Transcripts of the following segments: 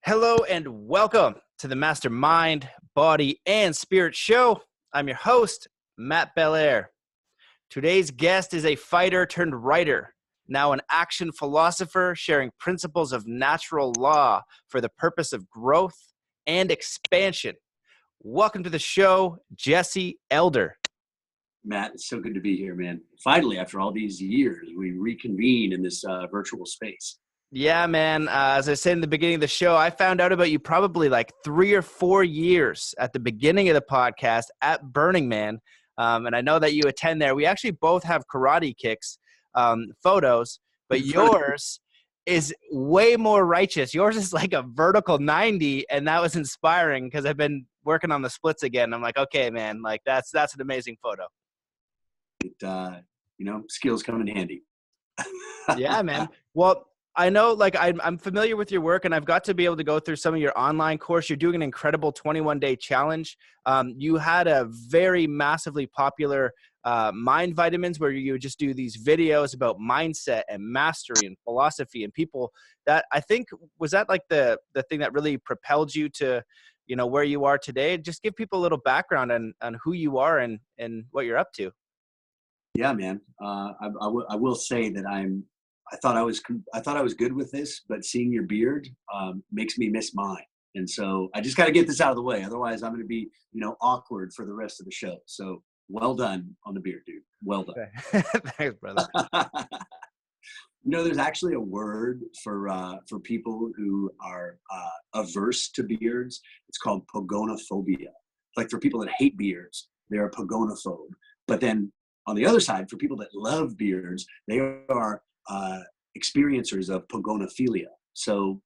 Hello and welcome to the Mastermind, Body, and Spirit Show. I'm your host, Matt Belair. Today's guest is a fighter turned writer, now an action philosopher sharing principles of natural law for the purpose of growth and expansion. Welcome to the show, Jesse Elder. Matt, it's so good to be here, man. Finally, after all these years, we reconvene in this virtual space. Yeah, man. As I said in the beginning of the show, I found out about you probably like 3 or 4 years at the beginning of the podcast at Burning Man. And I know that you attend there. We actually both have karate kicks photos, but yours is way more righteous. Yours is like a vertical 90, and that was inspiring because I've been working on the splits again. I'm like, okay, man, like that's an amazing photo. Skills come in handy. Yeah, man. Well, I know, like, I'm familiar with your work, and I've got to be able to go through some of your online course. You're doing an incredible 21-day challenge. You had a very massively popular Mind Vitamins where you would just do these videos about mindset and mastery and philosophy and people that I think, was that like the thing that really propelled you to, where you are today? Just give people a little background on who you are and what you're up to. Yeah, man. I will say that I thought I was good with this, but seeing your beard makes me miss mine. And so I just got to get this out of the way. Otherwise, I'm going to be, awkward for the rest of the show. So well done on the beard, dude. Well done. Thanks, brother. There's actually a word for people who are averse to beards. It's called pogonophobia. Like for people that hate beards, they're a pogonophobe. But then on the other side, for people that love beards, they are experiencers of pogonophilia. So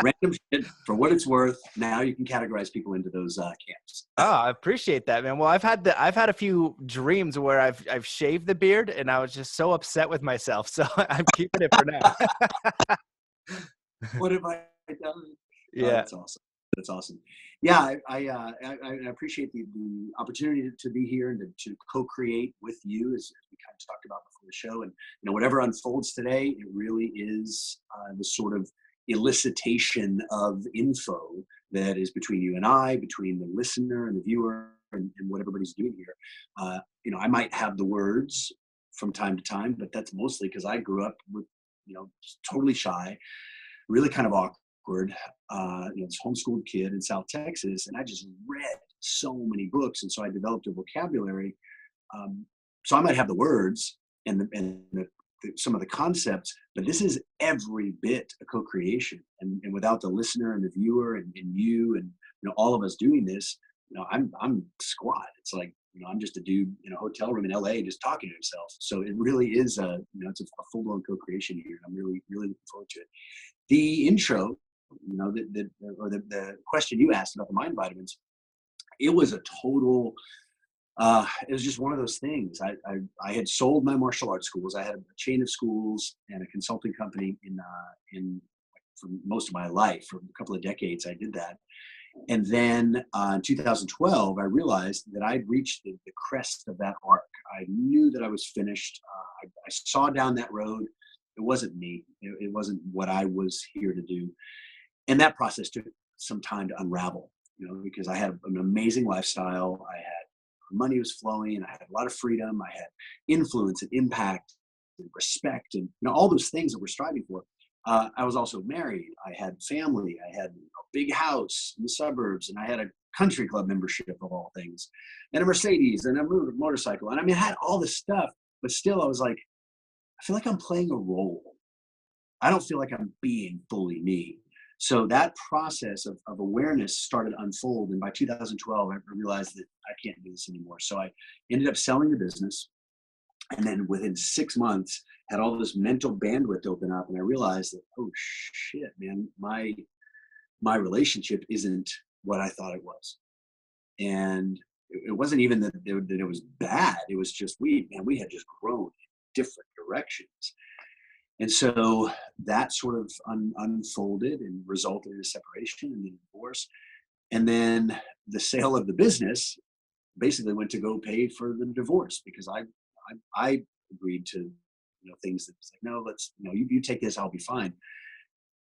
random shit for what it's worth. Now you can categorize people into those camps. Oh, I appreciate that, man. Well, I've had a few dreams where I've shaved the beard and I was just so upset with myself. So I'm keeping it for now. What have I done? Yeah. Oh, that's awesome. That's awesome. Yeah, I appreciate the opportunity to be here and to co-create with you, as we kind of talked about before the show. And whatever unfolds today, it really is the sort of elicitation of info that is between you and I, between the listener and the viewer, and what everybody's doing here. I might have the words from time to time, but that's mostly because I grew up with, totally shy, really kind of awkward. This homeschooled kid in South Texas, and I just read so many books, and so I developed a vocabulary. So I might have the words and some of the concepts, but this is every bit a co-creation. And without the listener and the viewer and you and all of us doing this, I'm squat. It's like I'm just a dude in a hotel room in LA just talking to himself. So it really is it's a full-blown co-creation here. I'm really looking forward to it. The intro, the question you asked about the Mind Vitamins, it was a total, it was just one of those things. I had sold my martial arts schools. I had a chain of schools and a consulting company for most of my life. For a couple of decades, I did that. And then in 2012, I realized that I'd reached the crest of that arc. I knew that I was finished. I saw down that road. It wasn't me. It wasn't what I was here to do. And that process took some time to unravel, because I had an amazing lifestyle. Money was flowing. I had a lot of freedom. I had influence and impact and respect and all those things that we're striving for. I was also married. I had family. I had a big house in the suburbs, and I had a country club membership of all things, and a Mercedes and a motorcycle. And I had all this stuff, but still I was like, I feel like I'm playing a role. I don't feel like I'm being fully me. So that process of awareness started to unfold. And by 2012, I realized that I can't do this anymore. So I ended up selling the business. And then within 6 months, had all this mental bandwidth open up. And I realized that, oh shit, man, my relationship isn't what I thought it was. And it wasn't even that it was bad. It was just, we had just grown in different directions. And so that sort of unfolded and resulted in a separation and then divorce. And then the sale of the business basically went to go pay for the divorce, because I agreed to things that was like, no, let's you take this, I'll be fine.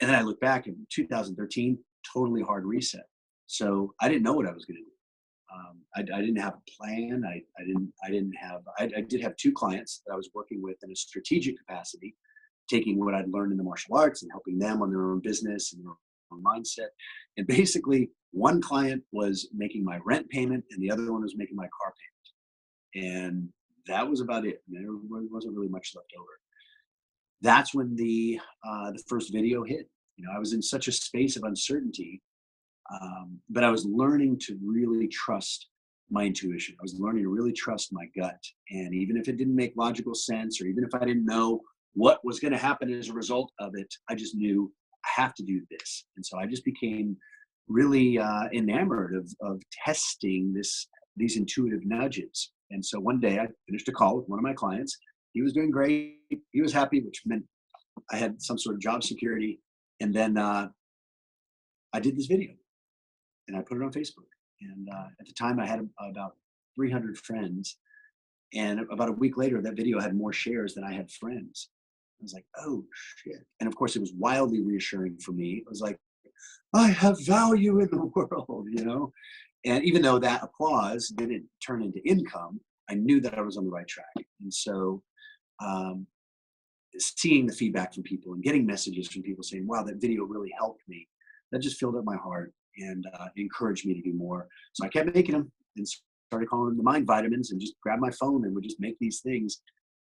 And then I look back in 2013, totally hard reset. So I didn't know what I was going to do. I didn't have a plan. I did have 2 clients that I was working with in a strategic capacity, taking what I'd learned in the martial arts and helping them on their own business and their own mindset. And basically, one client was making my rent payment and the other one was making my car payment. And that was about it. There wasn't really much left over. That's when the first video hit. I was in such a space of uncertainty, but I was learning to really trust my intuition. I was learning to really trust my gut. And even if it didn't make logical sense, or even if I didn't know what was going to happen as a result of it, I just knew I have to do this. And so I just became really enamored of testing these intuitive nudges. And so one day I finished a call with one of my clients. He was doing great. He was happy, which meant I had some sort of job security. And then I did this video and I put it on Facebook. And at the time I had about 300 friends. And about a week later, that video had more shares than I had friends. I was like, oh shit. And of course it was wildly reassuring for me. It was like, I have value in the world, And even though that applause didn't turn into income, I knew that I was on the right track. And so seeing the feedback from people and getting messages from people saying, wow, that video really helped me, that just filled up my heart and encouraged me to do more. So I kept making them and started calling them the mind vitamins, and just grab my phone and would just make these things.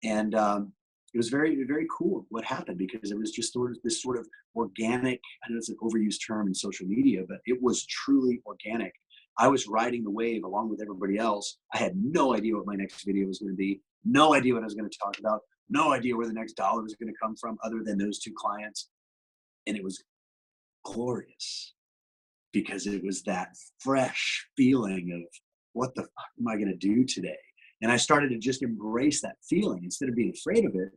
And it was very, very cool what happened, because it was just this sort of organic, I know it's an overused term in social media, but it was truly organic. I was riding the wave along with everybody else. I had no idea what my next video was going to be, no idea what I was going to talk about, no idea where the next dollar was going to come from other than those 2 clients. And it was glorious, because it was that fresh feeling of, what the fuck am I going to do today? And I started to just embrace that feeling instead of being afraid of it.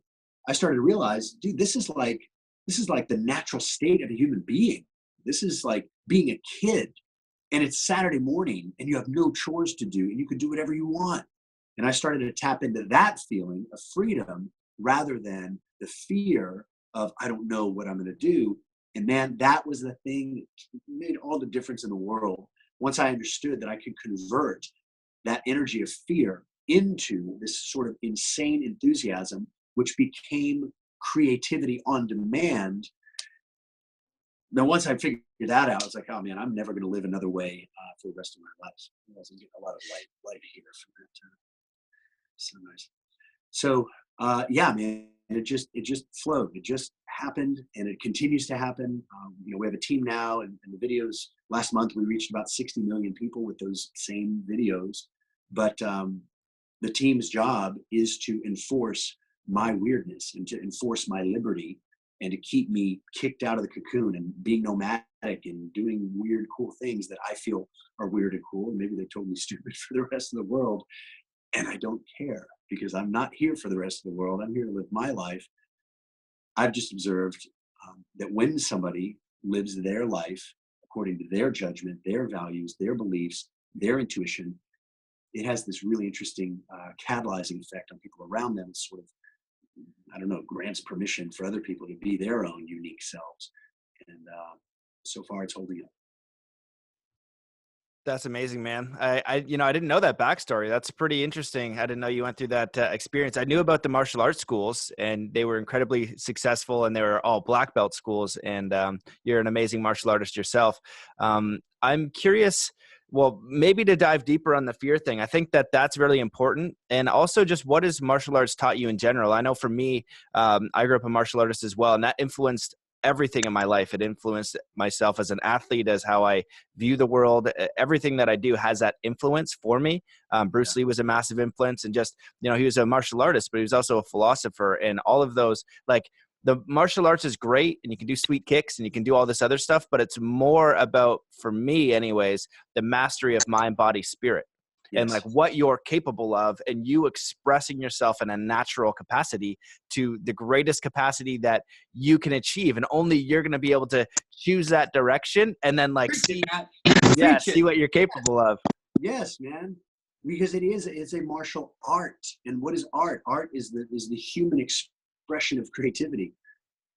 I started to realize, dude, this is like the natural state of a human being. This is like being a kid, and it's Saturday morning and you have no chores to do and you can do whatever you want. And I started to tap into that feeling of freedom rather than the fear of, I don't know what I'm going to do. And man, that was the thing that made all the difference in the world. Once I understood that I could convert that energy of fear into this sort of insane enthusiasm, which became creativity on demand. Now, once I figured that out, I was like, oh man, I'm never going to live another way for the rest of my life. I was getting a lot of light here from that. So nice. So yeah, man, it just flowed. It just happened, and it continues to happen. We have a team now, and the videos. Last month, we reached about 60 million people with those same videos. But the team's job is to enforce my weirdness and to enforce my liberty, and to keep me kicked out of the cocoon and being nomadic and doing weird, cool things that I feel are weird and cool. And maybe they're totally stupid for the rest of the world. And I don't care, because I'm not here for the rest of the world. I'm here to live my life. I've just observed that when somebody lives their life according to their judgment, their values, their beliefs, their intuition, it has this really interesting catalyzing effect on people around them. It's sort of, I don't know, grants permission for other people to be their own unique selves. And so far it's holding up. That's amazing, man. I didn't know that backstory. That's pretty interesting. I didn't know you went through that experience. I knew about the martial arts schools, and they were incredibly successful, and they were all black belt schools. And you're an amazing martial artist yourself. I'm curious, well, maybe to dive deeper on the fear thing. I think that that's really important. And also just what has martial arts taught you in general? I know for me, I grew up a martial artist as well, and that influenced everything in my life. It influenced myself as an athlete, as how I view the world. Everything that I do has that influence for me. Bruce Lee was a massive influence, and just, he was a martial artist, but he was also a philosopher, and all of those, like, the martial arts is great, and you can do sweet kicks and you can do all this other stuff, but it's more about, for me anyways, the mastery of mind, body, spirit. And like what you're capable of, and you expressing yourself in a natural capacity to the greatest capacity that you can achieve. And only you're going to be able to choose that direction, and then like see what you're capable of. Yes, man. Because it's a martial art. And what is art? Art is the human expression of creativity.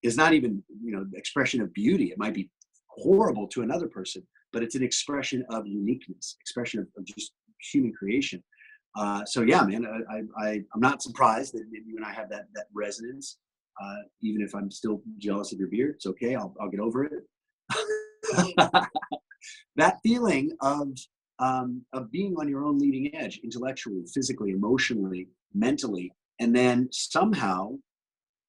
is not even, the expression of beauty. It might be horrible to another person, but it's an expression of uniqueness, expression of just human creation. So yeah, man, I'm not surprised that you and I have that resonance. Even if I'm still jealous of your beard, it's okay. I'll get over it. That feeling of being on your own leading edge, intellectually, physically, emotionally, mentally, and then somehow,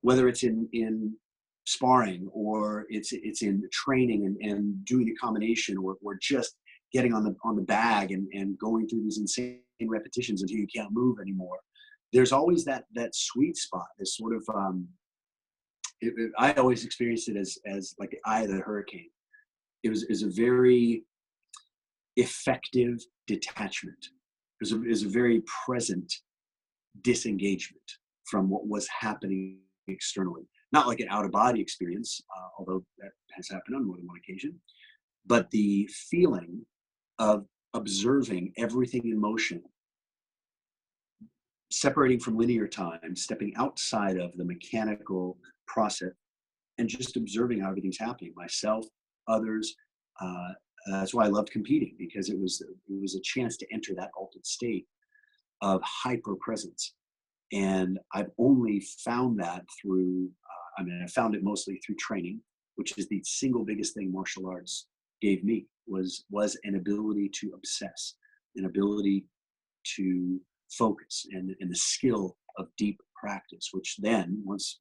whether it's in sparring or it's in training and doing a combination, or just getting on the bag and going through these insane repetitions until you can't move anymore. There's always that sweet spot, this sort of I always experienced it as like the eye of the hurricane. It was a very effective detachment. It was a very present disengagement from what was happening externally. Not like an out-of-body experience, although that has happened on more than one occasion, but the feeling of observing everything in motion, separating from linear time, stepping outside of the mechanical process, and just observing how everything's happening, myself, others. That's why I loved competing, because it was a chance to enter that altered state of hyper presence. And I've only found that through, I found it mostly through training, which is the single biggest thing martial arts gave me, was an ability to obsess, an ability to focus, and the skill of deep practice, which then once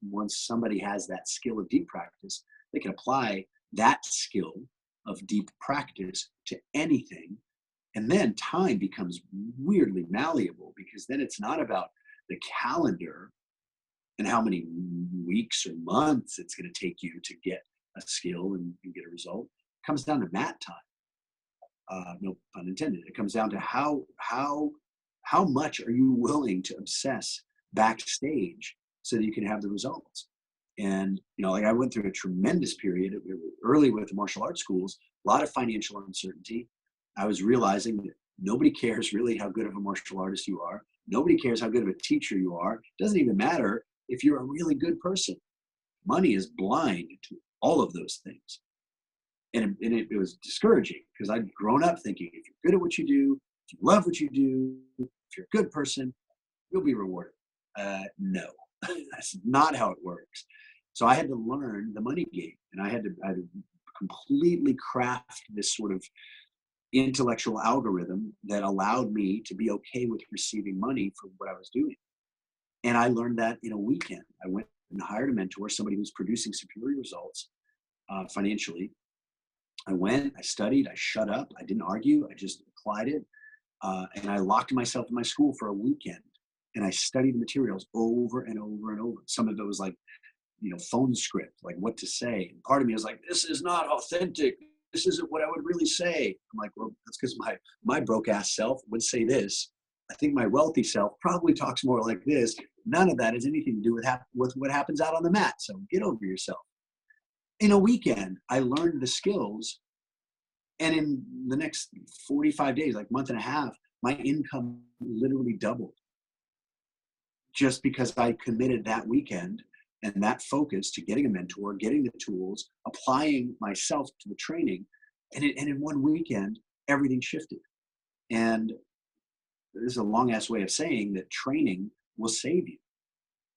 somebody has that skill of deep practice, they can apply that skill of deep practice to anything. And then time becomes weirdly malleable, because then it's not about the calendar and how many weeks or months it's going to take you to get a skill and get a result. It comes down to mat time. No pun intended. It comes down to how much are you willing to obsess backstage so that you can have the results. And like I went through a tremendous period early with the martial arts schools, a lot of financial uncertainty. I was realizing that nobody cares really how good of a martial artist you are. Nobody cares how good of a teacher you are. It doesn't even matter if you're a really good person. Money is blind to all of those things. And it was discouraging, because I'd grown up thinking, if you're good at what you do, if you love what you do, if you're a good person, you'll be rewarded. No, that's not how it works. So I had to learn the money game, and I had to completely craft this sort of intellectual algorithm that allowed me to be okay with receiving money for what I was doing. And I learned that in a weekend. I went and hired a mentor, somebody who's producing superior results financially. I went, I studied, I shut up, I didn't argue, I just applied it. And I locked myself in my school for a weekend, and I studied the materials over and over and over. Some of it was like, phone script, like what to say. And part of me was like, this is not authentic. This isn't what I would really say. I'm like, well, that's because my broke ass self would say this. I think my wealthy self probably talks more like this. None of that has anything to do with what happens out on the mat. So get over yourself. In a weekend, I learned the skills. And in the next 45 days, like month and a half, my income literally doubled. Just because I committed that weekend and that focus to getting a mentor, getting the tools, applying myself to the training. And in one weekend, everything shifted. And this is a long ass way of saying that training will save you.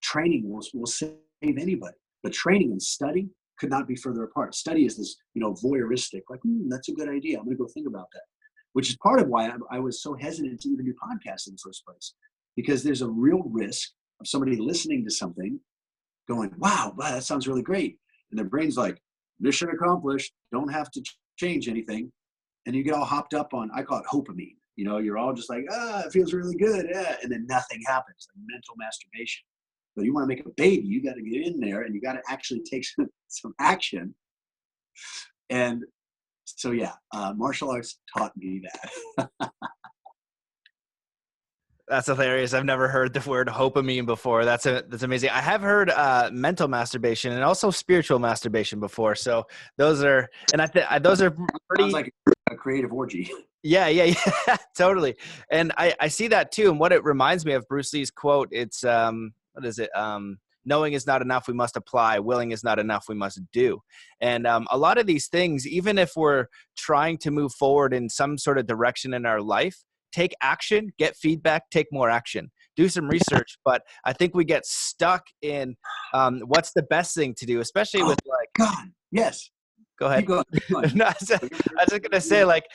Training will save anybody. But training and study could not be further apart. Study is this, voyeuristic, like, that's a good idea. I'm going to go think about that, which is part of why I was so hesitant to even do podcasts in the first place, because there's a real risk of somebody listening to something going, wow, that sounds really great. And their brain's like, mission accomplished, don't have to change anything. And you get all hopped up on, I call it hopeamine. You're all just like, it feels really good. Yeah. And then nothing happens, like mental masturbation. But you want to make a baby, you got to get in there and you got to actually take some action. And so, yeah, martial arts taught me that. That's hilarious. I've never heard the word hopeamine before. That's amazing. I have heard mental masturbation and also spiritual masturbation before. So those are, and those are pretty. Sounds like a creative orgy. Yeah, totally. And I see that too. And what it reminds me of, Bruce Lee's quote, it's what is it? knowing is not enough, we must apply. Willing is not enough, we must do. And a lot of these things, even if we're trying to move forward in some sort of direction in our life, take action, get feedback, take more action, do some research. But I think we get stuck in what's the best thing to do, especially with like, God, yes. go ahead. Keep going. Keep going. No, I was just gonna say, like,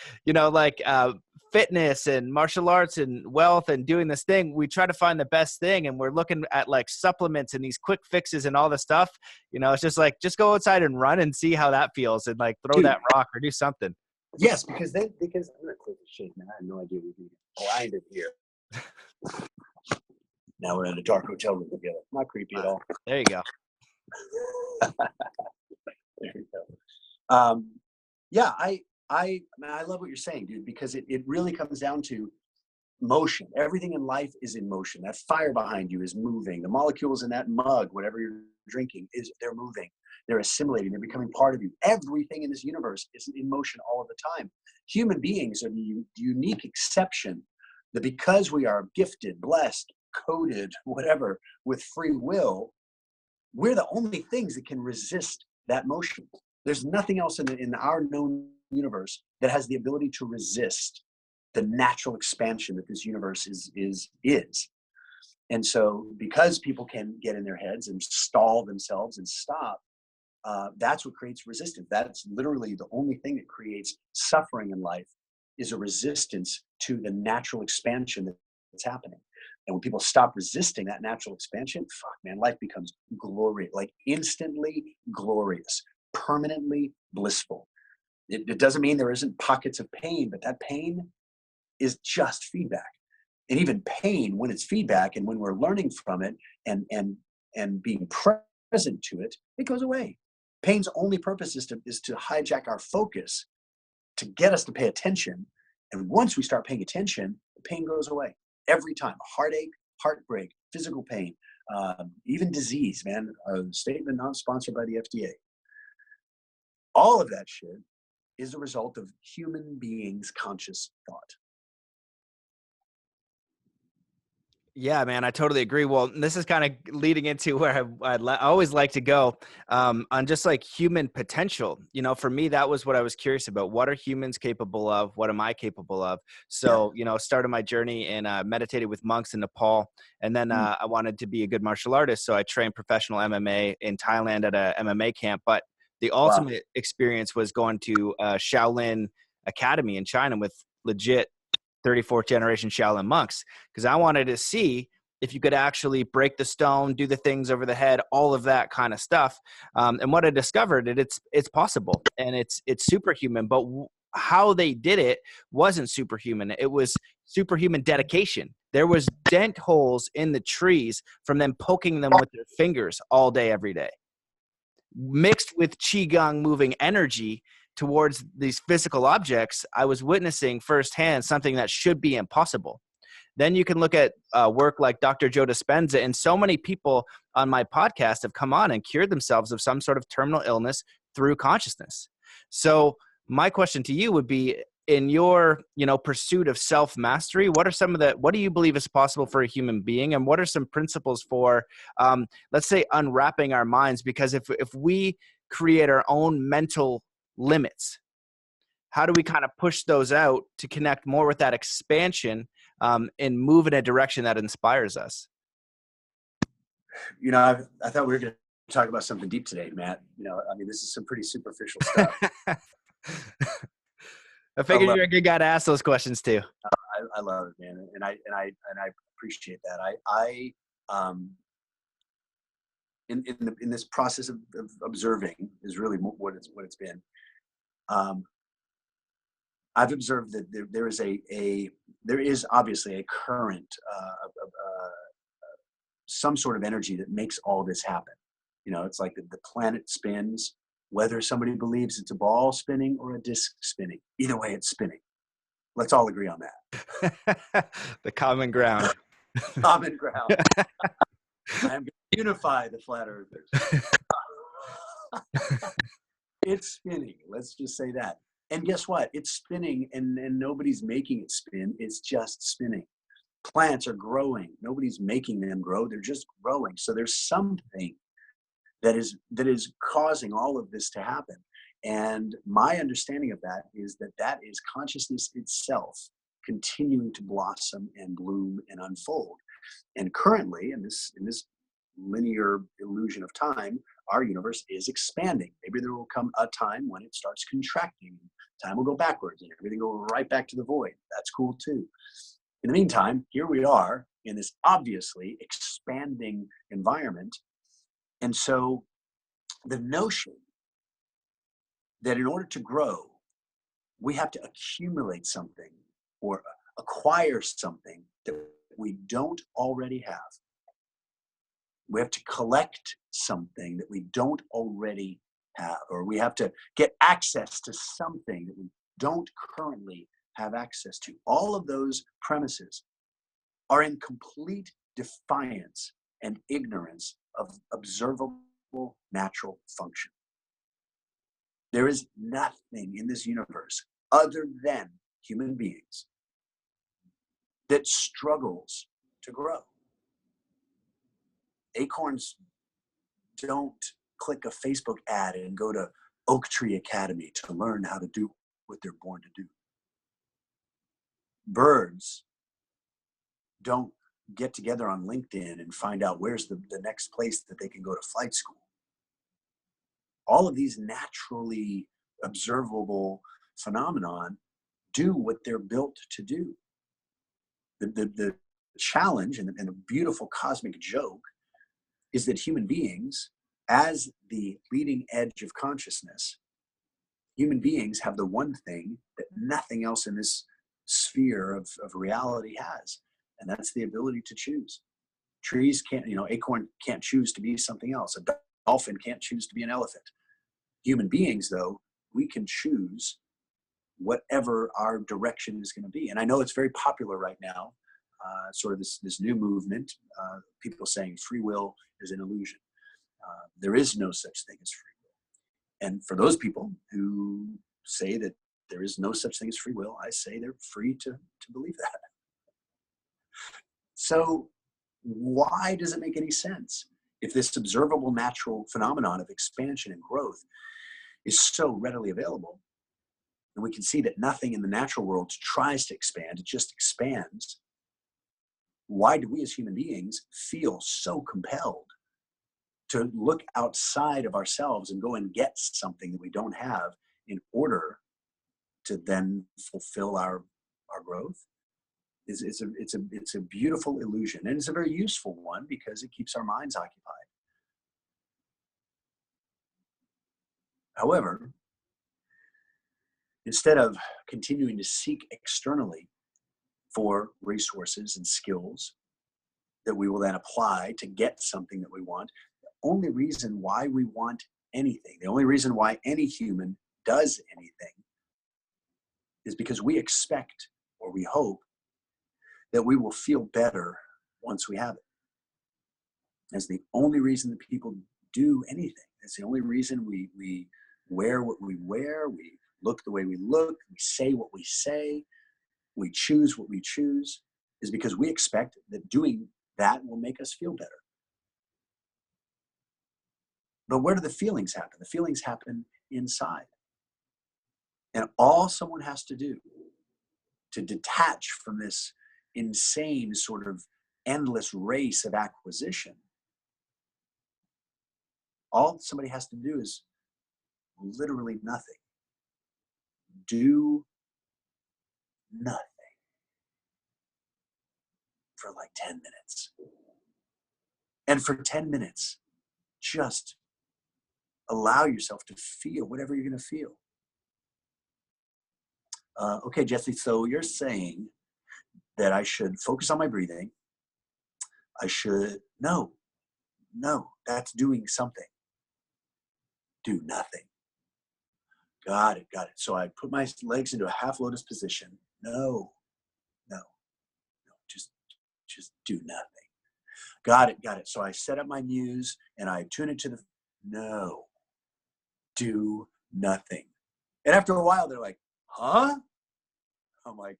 fitness and martial arts and wealth and doing this thing, we try to find the best thing, and we're looking at like supplements and these quick fixes and all this stuff. It's just like, just go outside and run and see how that feels, and like throw that rock or do something. Yes, because I'm gonna close the shade, man. I had no idea we were getting blinded here. Now we're in a dark hotel room together. Not creepy at all. There you go. There you go. Yeah, I love what you're saying, dude, because it really comes down to motion. Everything in life is in motion. That fire behind you is moving. The molecules in that mug, whatever you're drinking, they're moving. They're assimilating. They're becoming part of you. Everything in this universe is in motion all of the time. Human beings are the unique exception that, because we are gifted, blessed, coded, whatever, with free will, we're the only things that can resist that motion. There's nothing else in our known universe that has the ability to resist the natural expansion that this universe is. And so, because people can get in their heads and stall themselves and stop, that's what creates resistance. That's literally the only thing that creates suffering in life, is a resistance to the natural expansion that's happening. And when people stop resisting that natural expansion, fuck, man, life becomes glorious, like instantly glorious, permanently blissful. It doesn't mean there isn't pockets of pain, but that pain is just feedback. And even pain, when it's feedback and when we're learning from it and being present to it, it goes away. Pain's only purpose is to hijack our focus, to get us to pay attention. And once we start paying attention, the pain goes away. Every time. Heartache, heartbreak, physical pain, even disease, man. A statement not sponsored by the FDA. All of that shit is a result of human beings' conscious thought. Yeah, man, I totally agree. Well, this is kind of leading into where I always like to go on just like human potential. For me, that was what I was curious about. What are humans capable of? What am I capable of? So, started my journey and meditated with monks in Nepal. And then I wanted to be a good martial artist. So I trained professional MMA in Thailand at a MMA camp. But the ultimate experience was going to Shaolin Academy in China with legit 34th generation Shaolin monks, because I wanted to see if you could actually break the stone, do the things over the head, all of that kind of stuff. And what I discovered, it's possible, and it's superhuman, but how they did it wasn't superhuman. It was superhuman dedication. There was dent holes in the trees from them poking them with their fingers all day, every day, mixed with qigong moving energy towards these physical objects. I was witnessing firsthand something that should be impossible. Then you can look at work like Dr. Joe Dispenza, and so many people on my podcast have come on and cured themselves of some sort of terminal illness through consciousness. So my question to you would be, in your pursuit of self-mastery, what do you believe is possible for a human being, and what are some principles for let's say unwrapping our minds? Because if we create our own mental limits, how do we kind of push those out to connect more with that expansion and move in a direction that inspires us? I thought we were going to talk about something deep today, Matt. This is some pretty superficial stuff. I figured you're a good guy to ask those questions too. I love it, man, and I appreciate that. In this process of observing is really what it's been. I've observed that there is obviously a current, some sort of energy that makes all this happen. It's like the planet spins, whether somebody believes it's a ball spinning or a disc spinning. Either way, it's spinning. Let's all agree on that. The common ground. Common ground. I am going to unify the flat earthers. It's spinning. Let's just say that. And guess what? It's spinning, and nobody's making it spin. It's just spinning. Plants are growing. Nobody's making them grow. They're just growing. So there's something that is causing all of this to happen. And my understanding of that is that is consciousness itself continuing to blossom and bloom and unfold. And currently, in this linear illusion of time, our universe is expanding. Maybe there will come a time when it starts contracting. Time will go backwards and everything will go right back to the void. That's cool too. In the meantime, here we are in this obviously expanding environment. And so the notion that in order to grow, we have to accumulate something or acquire something that we don't already have. We have to collect something that we don't already have, or we have to get access to something that we don't currently have access to. All of those premises are in complete defiance and ignorance of observable natural function. There is nothing in this universe other than human beings that struggles to grow. Acorns don't click a Facebook ad and go to Oak Tree Academy to learn how to do what they're born to do. Birds don't get together on LinkedIn and find out where's the next place that they can go to flight school. All of these naturally observable phenomenon do what they're built to do. The challenge and the beautiful cosmic joke is that human beings, as the leading edge of consciousness, human beings have the one thing that nothing else in this sphere of reality has, and that's the ability to choose. Trees can't, acorn can't choose to be something else. A dolphin can't choose to be an elephant. Human beings, though, we can choose whatever our direction is going to be. And I know it's very popular right now, sort of this new movement, people saying free will is an illusion. There is no such thing as free will. And for those people who say that there is no such thing as free will, I say they're free to believe that. So why does it make any sense if this observable natural phenomenon of expansion and growth is so readily available? And we can see that nothing in the natural world tries to expand, it just expands. Why do we as human beings feel so compelled to look outside of ourselves and go and get something that we don't have in order to then fulfill our growth? It's a beautiful illusion, and it's a very useful one because it keeps our minds occupied. However, instead of continuing to seek externally for resources and skills that we will then apply to get something that we want, the only reason why we want anything, the only reason why any human does anything is because we expect or we hope that we will feel better once we have it. That's the only reason that people do anything. It's the only reason we wear what we wear, we look the way we look, we say what we say, we choose what we choose, is because we expect that doing that will make us feel better. But where do the feelings happen? The feelings happen inside. And all someone has to do to detach from this insane sort of endless race of acquisition, all somebody has to do is literally nothing. Do nothing for like 10 minutes. And for 10 minutes, just allow yourself to feel whatever you're going to feel. Okay, Jesse, so you're saying that I should focus on my breathing. I should, no, that's doing something. Do nothing. Got it. So I put my legs into a half lotus position. No, just do nothing. Got it. So I set up my muse and I tune it to the, no, do nothing. And after a while, they're like, huh? I'm like,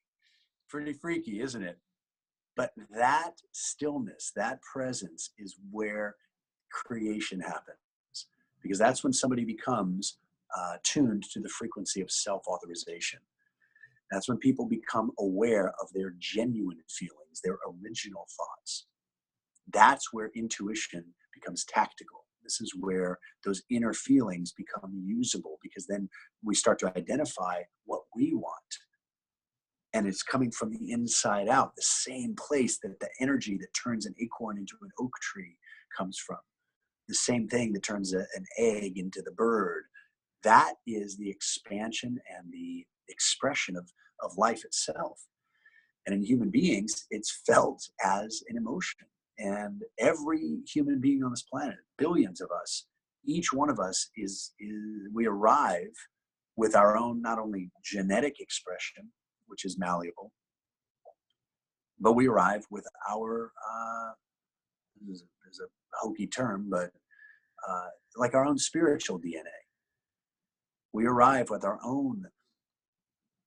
pretty freaky, isn't it? But that stillness, that presence is where creation happens, because that's when somebody becomes tuned to the frequency of self-authorization. That's when people become aware of their genuine feelings, their original thoughts. That's where intuition becomes tactical. This is where those inner feelings become usable, because then we start to identify what we want. And it's coming from the inside out, the same place that the energy that turns an acorn into an oak tree comes from. The same thing that turns an egg into the bird. That is the expansion and the expression of life itself. And in human beings, it's felt as an emotion. And every human being on this planet, billions of us, each one of us we arrive with our own, not only genetic expression, which is malleable, but we arrive with our, there's a hokey term, but like our own spiritual DNA. We arrive with our own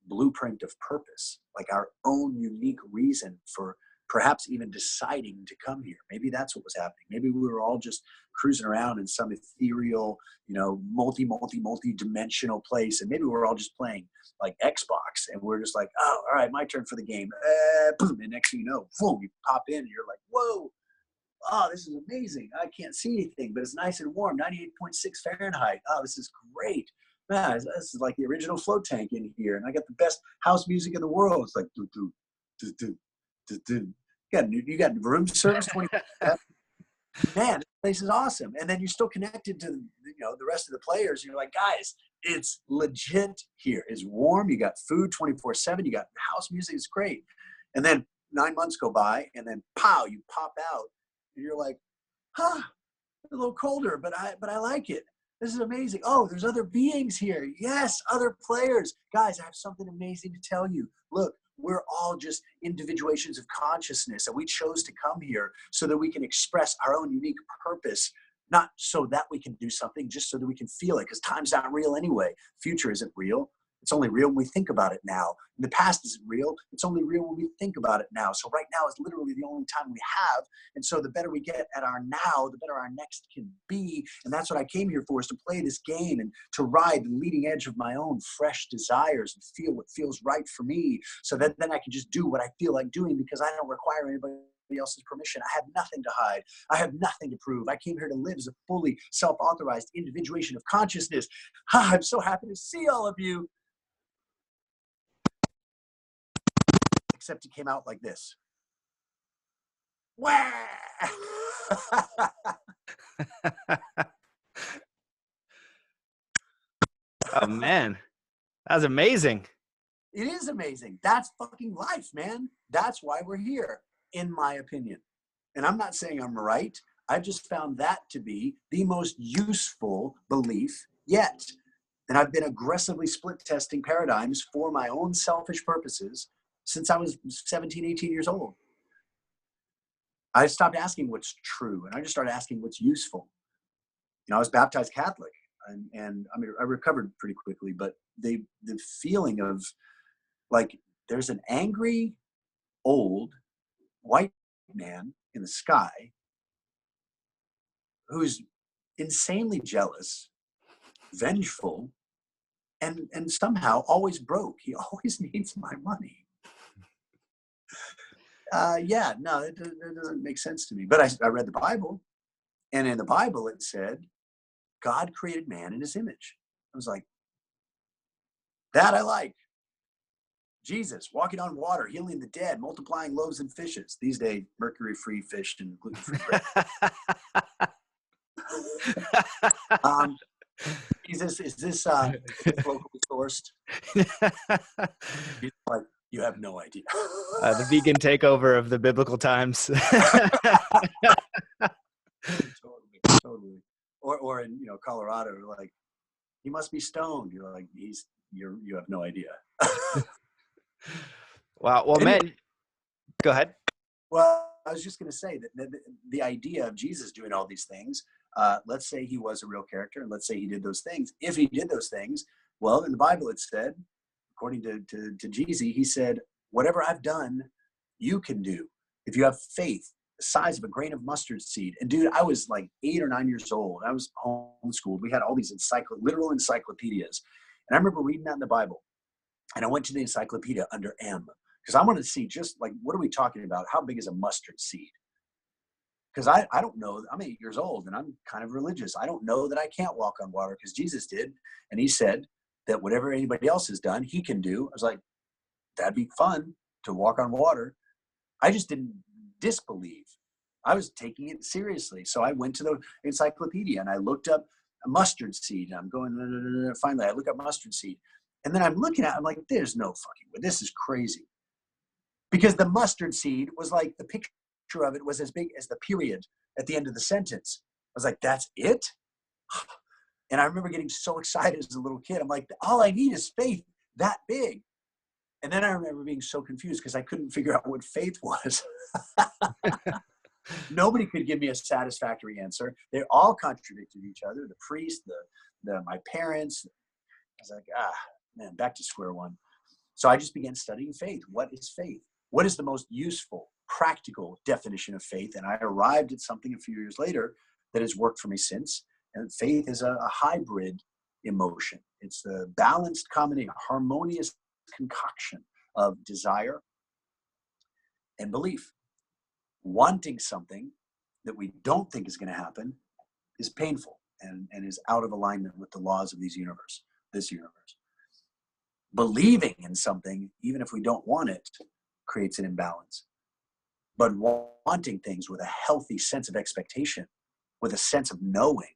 blueprint of purpose, like our own unique reason for perhaps even deciding to come here. Maybe that's what was happening. Maybe we were all just cruising around in some ethereal, multi-dimensional place. And maybe we're all just playing like Xbox, and we're just like, oh, all right, my turn for the game. Boom. And next thing you know, boom, you pop in and you're like, whoa, oh, this is amazing. I can't see anything, but it's nice and warm, 98.6 Fahrenheit. Oh, this is great. Man, this is like the original float tank in here. And I got the best house music in the world. It's like, do, do, do, do, do, do. You got room service 24/7. Man, this place is awesome. And then you're still connected to the rest of the players. You're like, guys, it's legit here. It's warm. You got food 24/7. You got house music. It's great. And then 9 months go by, and then pow, you pop out, and you're like, huh, a little colder, but I like it. This is amazing. Oh, there's other beings here. Yes, other players. Guys, I have something amazing to tell you. Look, we're all just individuations of consciousness, and we chose to come here so that we can express our own unique purpose, not so that we can do something, just so that we can feel it, because time's not real anyway. Future isn't real. It's only real when we think about it now. The past isn't real. It's only real when we think about it now. So right now is literally the only time we have. And so the better we get at our now, the better our next can be. And that's what I came here for, is to play this game and to ride the leading edge of my own fresh desires and feel what feels right for me. So that then I can just do what I feel like doing, because I don't require anybody else's permission. I have nothing to hide. I have nothing to prove. I came here to live as a fully self-authorized individuation of consciousness. I'm so happy to see all of you. Except it came out like this. Wah! Oh man, that was amazing. It is amazing. That's fucking life, man. That's why we're here, in my opinion. And I'm not saying I'm right. I've just found that to be the most useful belief yet. And I've been aggressively split testing paradigms for my own selfish purposes since I was 17, 18 years old. I stopped asking what's true, and I just started asking what's useful. I was baptized Catholic, and I mean, I recovered pretty quickly, but the feeling of like there's an angry old white man in the sky who's insanely jealous, vengeful, and somehow always broke. He always needs my money. Yeah, no, it doesn't make sense to me. But I read the Bible, and in the Bible it said, God created man in his image. I was like, that I like. Jesus walking on water, healing the dead, multiplying loaves and fishes. These days, mercury-free fish and gluten-free bread. Jesus, is this locally sourced? He's like, you have no idea. The vegan takeover of the biblical times. Totally. Or in Colorado, like, he must be stoned. You're like, you have no idea. Wow. Well, anyway, man, go ahead. Well, I was just going to say that the idea of Jesus doing all these things, let's say he was a real character, and let's say he did those things. If he did those things, well, in the Bible it said, according to Jesus, he said, whatever I've done, you can do. if you have faith the size of a grain of mustard seed. And dude, I was like 8 or 9 years old. I was homeschooled. We had all these literal encyclopedias. And I remember reading that in the Bible. And I went to the encyclopedia under M because I wanted to see just like, what are we talking about? How big is a mustard seed? Because I don't know. I'm 8 years old and I'm kind of religious. I don't know that I can't walk on water because Jesus did. And he said that whatever anybody else has done, he can do. I was like, that'd be fun to walk on water. I just didn't disbelieve. I was taking it seriously. So I went to the encyclopedia and I looked up a mustard seed. I'm going, finally, I look up mustard seed. And then I'm looking at it, I'm like, there's no fucking way. This is crazy. Because the mustard seed was like, the picture of it was as big as the period at the end of the sentence. I was like, that's it? And I remember getting so excited as a little kid. I'm like, all I need is faith that big. And then I remember being so confused because I couldn't figure out what faith was. Nobody could give me a satisfactory answer. They all contradicted each other. The priest, my parents. I was like, man, back to square one. So I just began studying faith. What is faith? What is the most useful, practical definition of faith? And I arrived at something a few years later that has worked for me since. And faith is a hybrid emotion. It's the balanced combination, a harmonious concoction of desire and belief. Wanting something that we don't think is going to happen is painful and is out of alignment with the laws of this universe. Believing in something, even if we don't want it, creates an imbalance. But wanting things with a healthy sense of expectation, with a sense of knowing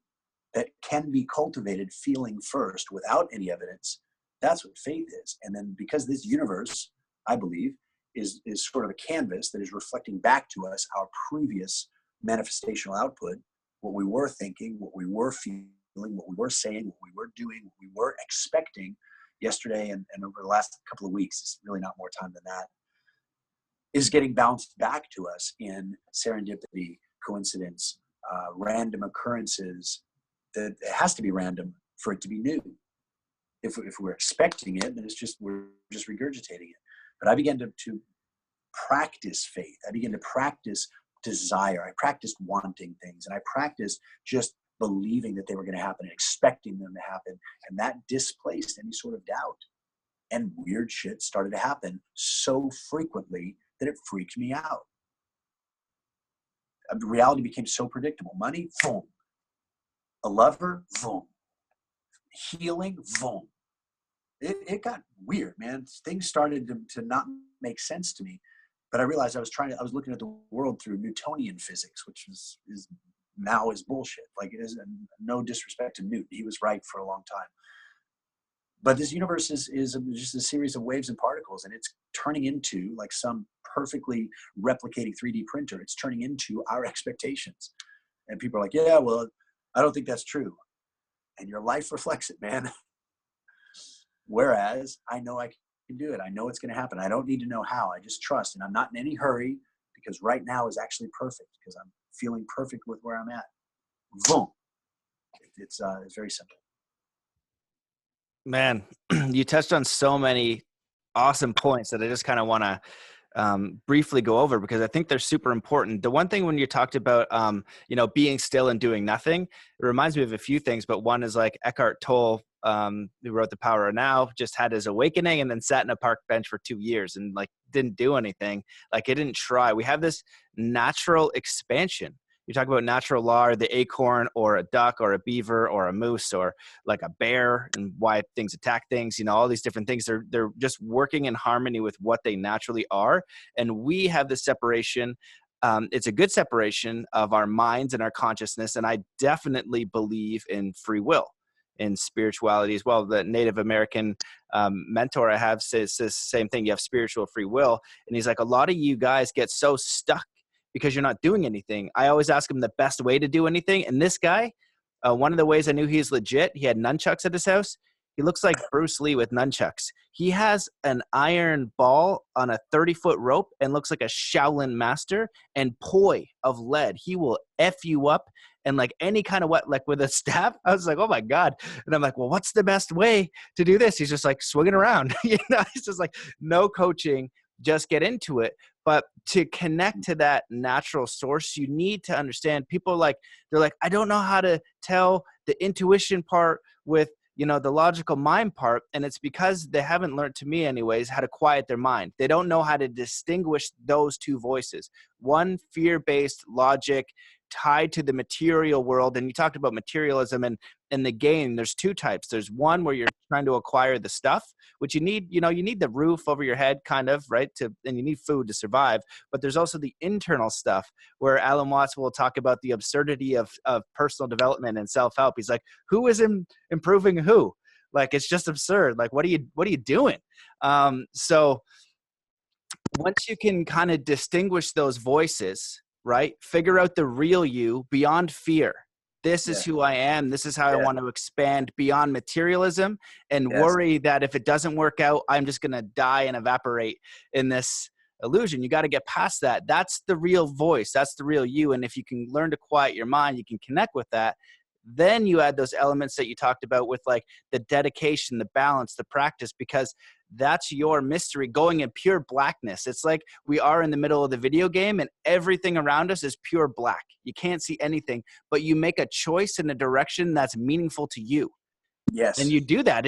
that can be cultivated feeling first without any evidence, that's what faith is. And then because this universe, I believe, is sort of a canvas that is reflecting back to us our previous manifestational output, what we were thinking, what we were feeling, what we were saying, what we were doing, what we were expecting yesterday and over the last couple of weeks, it's really not more time than that, is getting bounced back to us in serendipity, coincidence, random occurrences. That it has to be random for it to be new. If we're expecting it, then we're just regurgitating it. But I began to practice faith. I began to practice desire. I practiced wanting things, and I practiced just believing that they were going to happen and expecting them to happen. And that displaced any sort of doubt. And weird shit started to happen so frequently that it freaked me out. Reality became so predictable. Money, boom. A lover, boom. Healing, boom. It got weird, man. Things started to not make sense to me. But I realized I was looking at the world through Newtonian physics, which is now is bullshit. Like, it is no disrespect to Newt. He was right for a long time. But this universe is just a series of waves and particles, and it's turning into, like some perfectly replicating 3D printer, it's turning into our expectations. And people are like, yeah, well, I don't think that's true. And your life reflects it, man. Whereas I know I can do it. I know it's going to happen. I don't need to know how. I just trust. And I'm not in any hurry because right now is actually perfect because I'm feeling perfect with where I'm at. Boom. It's very simple. Man, you touched on so many awesome points that I just kind of want to briefly go over because I think they're super important. The one thing when you talked about, being still and doing nothing, it reminds me of a few things, but one is like Eckhart Tolle, who wrote The Power of Now, just had his awakening and then sat in a park bench for 2 years and like didn't do anything. Like, it didn't try. We have this natural expansion. You talk about natural law, or the acorn or a duck or a beaver or a moose or like a bear, and why things attack things, all these different things. They're just working in harmony with what they naturally are. And we have this separation. It's a good separation of our minds and our consciousness. And I definitely believe in free will, in spirituality as well. The Native American mentor I have says the same thing. You have spiritual free will. And he's like, a lot of you guys get so stuck because you're not doing anything. I always ask him the best way to do anything. And this guy, one of the ways I knew he's legit, he had nunchucks at his house. He looks like Bruce Lee with nunchucks. He has an iron ball on a 30-foot rope and looks like a Shaolin master, and poi of lead. He will F you up, and like any kind of like with a staff. I was like, oh my God. And I'm like, well, what's the best way to do this? He's just like swinging around. He's just like, no coaching, just get into it. But to connect to that natural source, you need to understand. People like, they're like, I don't know how to tell the intuition part with, you know, the logical mind part. And it's because they haven't learned, to me anyways, how to quiet their mind. They don't know how to distinguish those two voices. One fear-based logic tied to the material world. And you talked about materialism, and in the game, there's two types. There's one where you're trying to acquire the stuff, which you need, you know, you need the roof over your head kind of, right? And you need food to survive. But there's also the internal stuff where Alan Watts will talk about the absurdity of personal development and self-help. He's like, who is improving who? Like, it's just absurd. Like, what are you doing? So once you can kind of distinguish those voices, right? Figure out the real you beyond fear. This is who I am. This is how I want to expand beyond materialism and worry that if it doesn't work out, I'm just going to die and evaporate in this illusion. You got to get past that. That's the real voice. That's the real you. And if you can learn to quiet your mind, you can connect with that. Then you add those elements that you talked about with like the dedication, the balance, the practice, because that's your mystery going in pure blackness. It's like we are in the middle of the video game and everything around us is pure black. You can't see anything, but you make a choice in a direction that's meaningful to you. Yes. And you do that.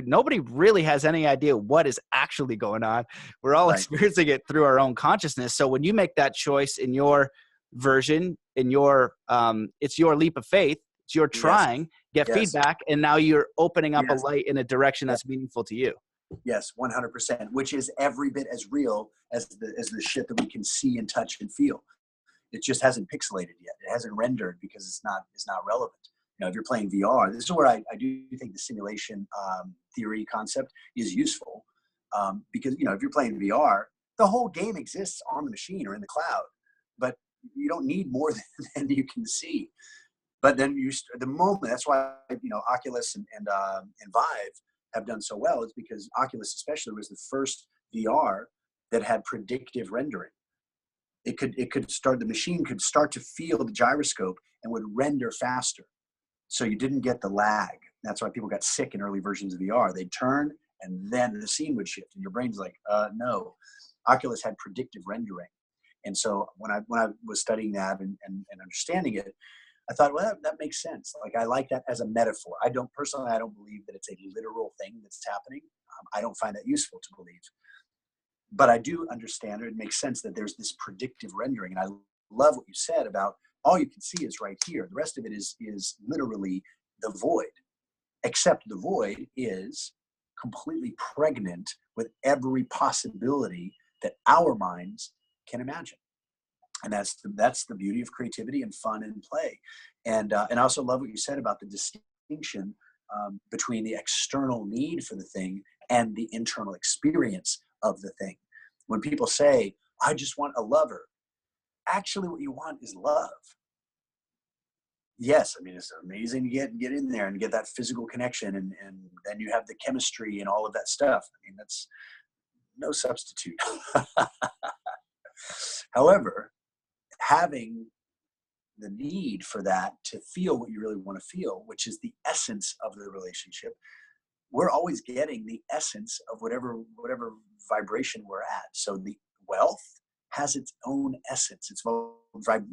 Nobody really has any idea what is actually going on. We're all experiencing it through our own consciousness. So when you make that choice in your version, in your, it's your leap of faith, it's your trying, get feedback, and now you're opening up a light in a direction that's meaningful to you. Yes, 100%, which is every bit as real as the shit that we can see and touch and feel. It just hasn't pixelated yet. It hasn't rendered because it's not relevant. You know, if you're playing VR, this is where I do think the simulation theory concept is useful, because, you know, if you're playing VR, the whole game exists on the machine or in the cloud, but you don't need more than you can see. But then the moment, that's why, you know, Oculus and Vive have done so well, is because Oculus especially was the first VR that had predictive rendering. The machine could start to feel the gyroscope and would render faster. So you didn't get the lag. That's why people got sick in early versions of VR. They'd turn and then the scene would shift and your brain's like, no. Oculus had predictive rendering. And so when I was studying that and understanding it, I thought, well, that makes sense. Like, I like that as a metaphor. I don't believe that it's a literal thing that's happening. I don't find that useful to believe. But I do understand, or it makes sense that there's this predictive rendering. And I love what you said about all you can see is right here. The rest of it is literally the void, except the void is completely pregnant with every possibility that our minds can imagine. And that's the beauty of creativity and fun and play. And I also love what you said about the distinction between the external need for the thing and the internal experience of the thing. When people say, I just want a lover, actually what you want is love. Yes, I mean, it's amazing to get in there and get that physical connection, and then you have the chemistry and all of that stuff. I mean, that's no substitute. However, having the need for that to feel what you really want to feel, which is the essence of the relationship, we're always getting the essence of whatever vibration we're at. So the wealth has its own essence, its own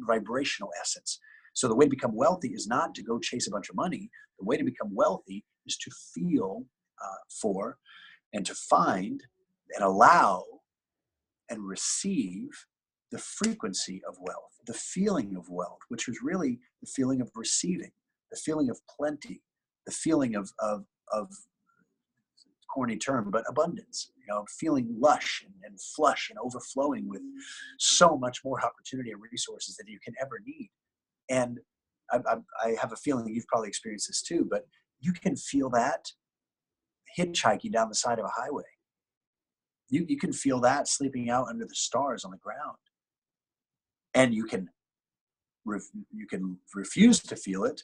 vibrational essence. So the way to become wealthy is not to go chase a bunch of money. The way to become wealthy is to feel for and to find and allow and receive the frequency of wealth, the feeling of wealth, which was really the feeling of receiving, the feeling of plenty, the feeling of corny term, but abundance, you know, feeling lush and flush and overflowing with so much more opportunity and resources than you can ever need. And I have a feeling you've probably experienced this too, but you can feel that hitchhiking down the side of a highway. You can feel that sleeping out under the stars on the ground. And you can refuse to feel it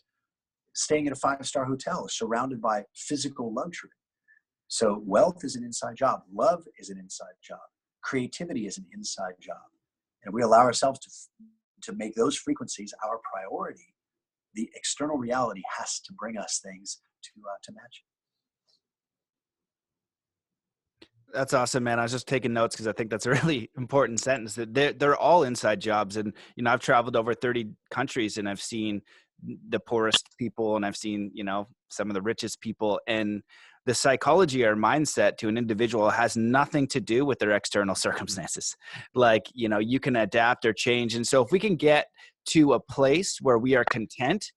staying in a 5-star hotel surrounded by physical luxury. So wealth is an inside job. Love is an inside job. Creativity is an inside job. And we allow ourselves to make those frequencies our priority. The external reality has to bring us things to match. That's awesome, man. I was just taking notes because I think that's a really important sentence. That they're all inside jobs, and I've traveled over 30 countries, and I've seen the poorest people, and I've seen some of the richest people, and the psychology or mindset to an individual has nothing to do with their external circumstances. Like you can adapt or change, and so if we can get to a place where we are content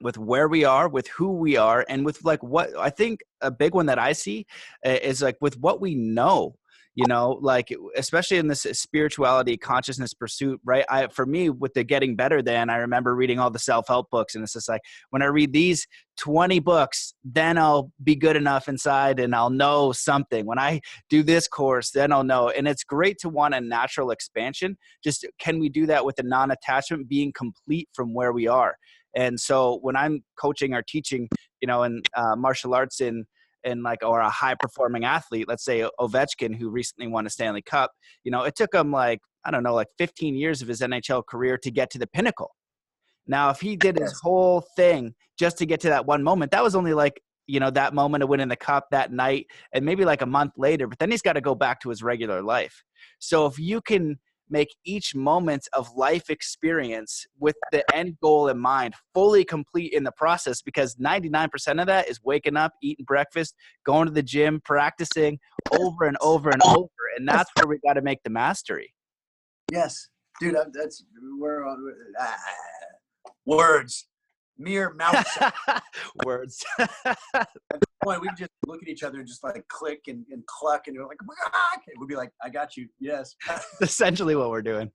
with where we are, with who we are, and with like what I think a big one that I see is like with what we know, like especially in this spirituality consciousness pursuit, right? For me, with the getting better than, I remember reading all the self-help books, and it's just like when I read these 20 books, then I'll be good enough inside and I'll know something. When I do this course, then I'll know. And it's great to want a natural expansion. Just can we do that with a non-attachment, being complete from where we are? And so when I'm coaching or teaching, in martial arts in like, or a high performing athlete, let's say Ovechkin, who recently won a Stanley Cup, it took him like, I don't know, like 15 years of his NHL career to get to the pinnacle. Now, if he did his whole thing just to get to that one moment, that was only like, that moment of winning the cup that night and maybe like a month later, but then he's got to go back to his regular life. So if you can make each moment of life experience with the end goal in mind, fully complete in the process, because 99% of that is waking up, eating breakfast, going to the gym, practicing over and over and over. And that's where we got to make the mastery. Yes, dude, we're on words, mere mouth words. At this point, we just look at each other and just like click and cluck, and we're like, we'd be like, I got you. Yes. Essentially what we're doing.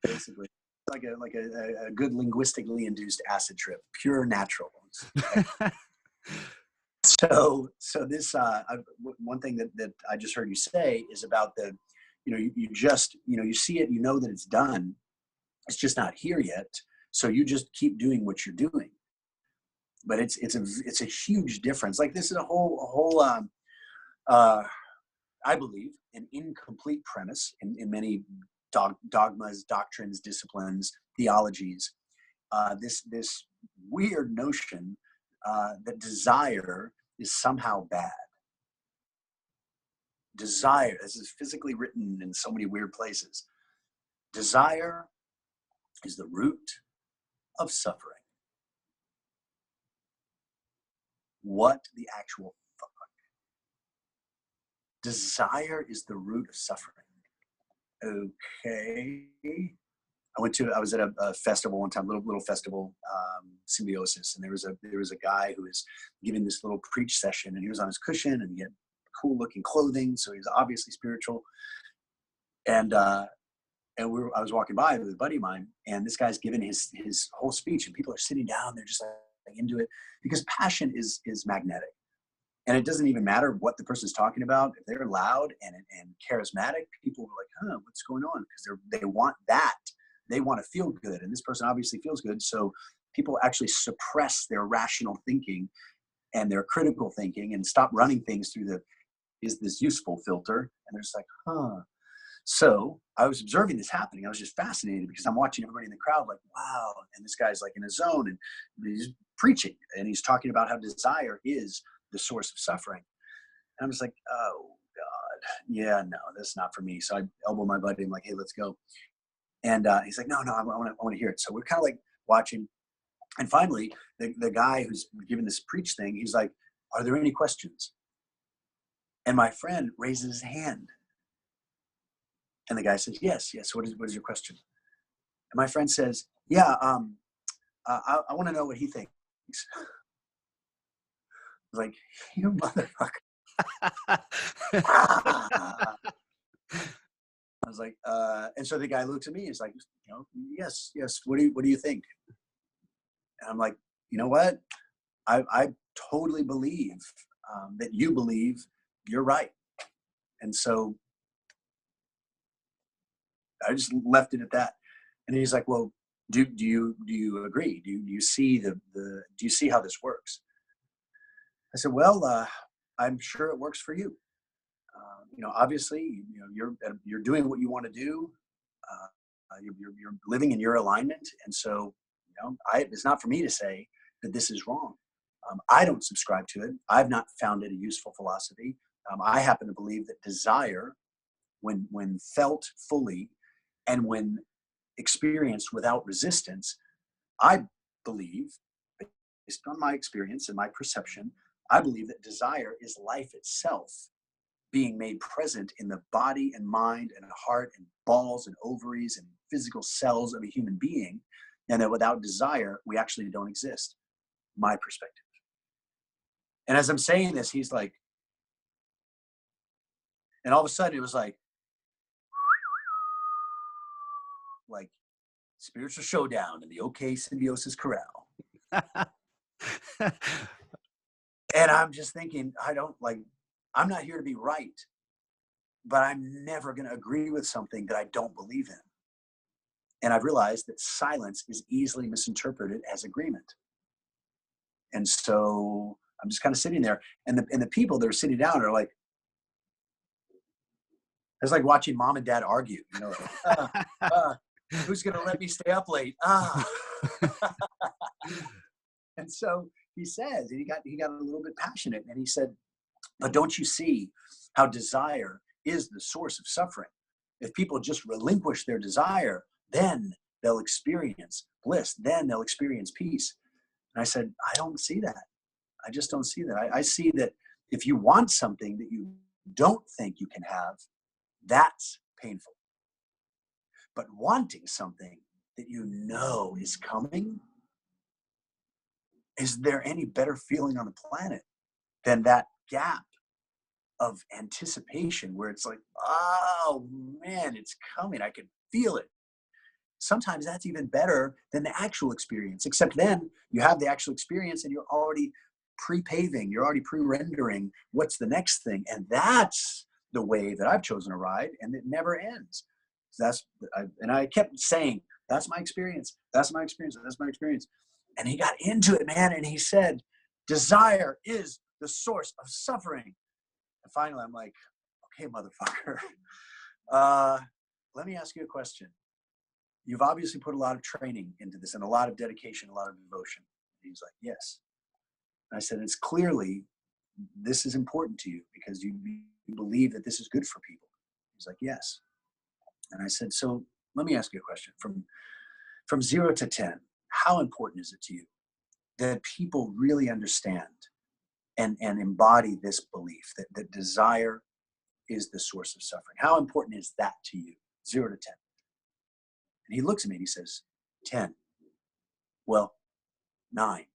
Basically, like a good linguistically induced acid trip, pure natural. So this one thing that I just heard you say is about the, you just, you see it, you know that it's done. It's just not here yet. So you just keep doing what you're doing. But it's a huge difference. Like this is a whole I believe an incomplete premise in many dogmas, doctrines, disciplines, theologies. This weird notion that desire is somehow bad. Desire, this is physically written in so many weird places. Desire is the root of suffering. What the actual fuck? Desire is the root of suffering. Okay. I was at a festival one time, little festival, Symbiosis, and there was a guy who was giving this little preach session, and he was on his cushion, and he had cool looking clothing, so he was obviously spiritual. And I was walking by with a buddy of mine, and this guy's giving his whole speech, and people are sitting down, they're just like into it, because passion is magnetic. And it doesn't even matter what the person's talking about. If they're loud and charismatic, people are like, what's going on? Because they want that. They want to feel good. And this person obviously feels good. So people actually suppress their rational thinking and their critical thinking and stop running things through is this useful filter. And they're just like, So I was observing this happening. I was just fascinated because I'm watching everybody in the crowd like, wow. And this guy's like in a zone and he's preaching and he's talking about how desire is the source of suffering. And I'm just like, oh God, yeah, no, that's not for me. So I elbow my buddy. I'm like, hey, let's go. And he's like, no, I want to hear it. So we're kind of like watching. And finally, the guy who's giving this preach thing, he's like, are there any questions? And my friend raises his hand. And the guy says, yes. What is your question? And my friend says, yeah, I want to know what he thinks. I was like, you motherfucker. I was like, and so the guy looks at me. He's like, yes. What do you think? And I'm like, you know what? I totally believe that you believe you're right. And so I just left it at that. And he's like, well, do you agree? Do you see do you see how this works? I said, well, I'm sure it works for you. Obviously, you're doing what you want to do. You're living in your alignment, and so it's not for me to say that this is wrong. I don't subscribe to it. I've not found it a useful philosophy. I happen to believe that desire, when felt fully and when experienced without resistance, I believe, based on my experience and my perception, I believe that desire is life itself being made present in the body and mind and heart and balls and ovaries and physical cells of a human being, and that without desire, we actually don't exist. My perspective. And as I'm saying this, he's like, and all of a sudden it was like spiritual showdown in the OK Symbiosis Corral. And I'm just thinking, I'm not here to be right, but I'm never going to agree with something that I don't believe in. And I've realized that silence is easily misinterpreted as agreement. And so I'm just kind of sitting there, and the people that are sitting down are like, it's like watching mom and dad argue, who's going to let me stay up late? And so he says, and he got a little bit passionate, and he said, but don't you see how desire is the source of suffering? If people just relinquish their desire, then they'll experience bliss. Then they'll experience peace. And I said, I don't see that. I just don't see that. I see that if you want something that you don't think you can have, that's painful. But wanting something that you know is coming, is there any better feeling on the planet than that gap of anticipation where it's like, oh man, it's coming. I can feel it. Sometimes that's even better than the actual experience, except then you have the actual experience and you're already pre-paving, you're already pre-rendering what's the next thing. And that's the way that I've chosen to ride, and it never ends. And I kept saying, that's my experience. That's my experience. That's my experience. And he got into it, man. And he said, desire is the source of suffering. And finally, I'm like, okay, motherfucker, let me ask you a question. You've obviously put a lot of training into this and a lot of dedication, a lot of devotion. And he's like, yes. And I said, it's clearly, this is important to you because you believe that this is good for people. He's like, yes. And I said, so let me ask you a question. From 0 to 10, how important is it to you that people really understand and embody this belief that desire is the source of suffering? How important is that to you? 0 to 10. And he looks at me and he says, 10. Well, 9,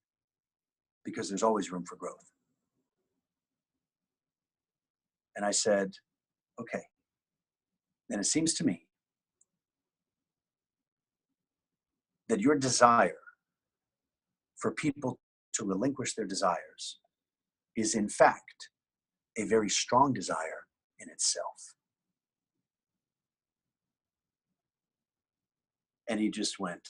because there's always room for growth. And I said, okay. Then it seems to me that your desire for people to relinquish their desires is in fact a very strong desire in itself. And he just went.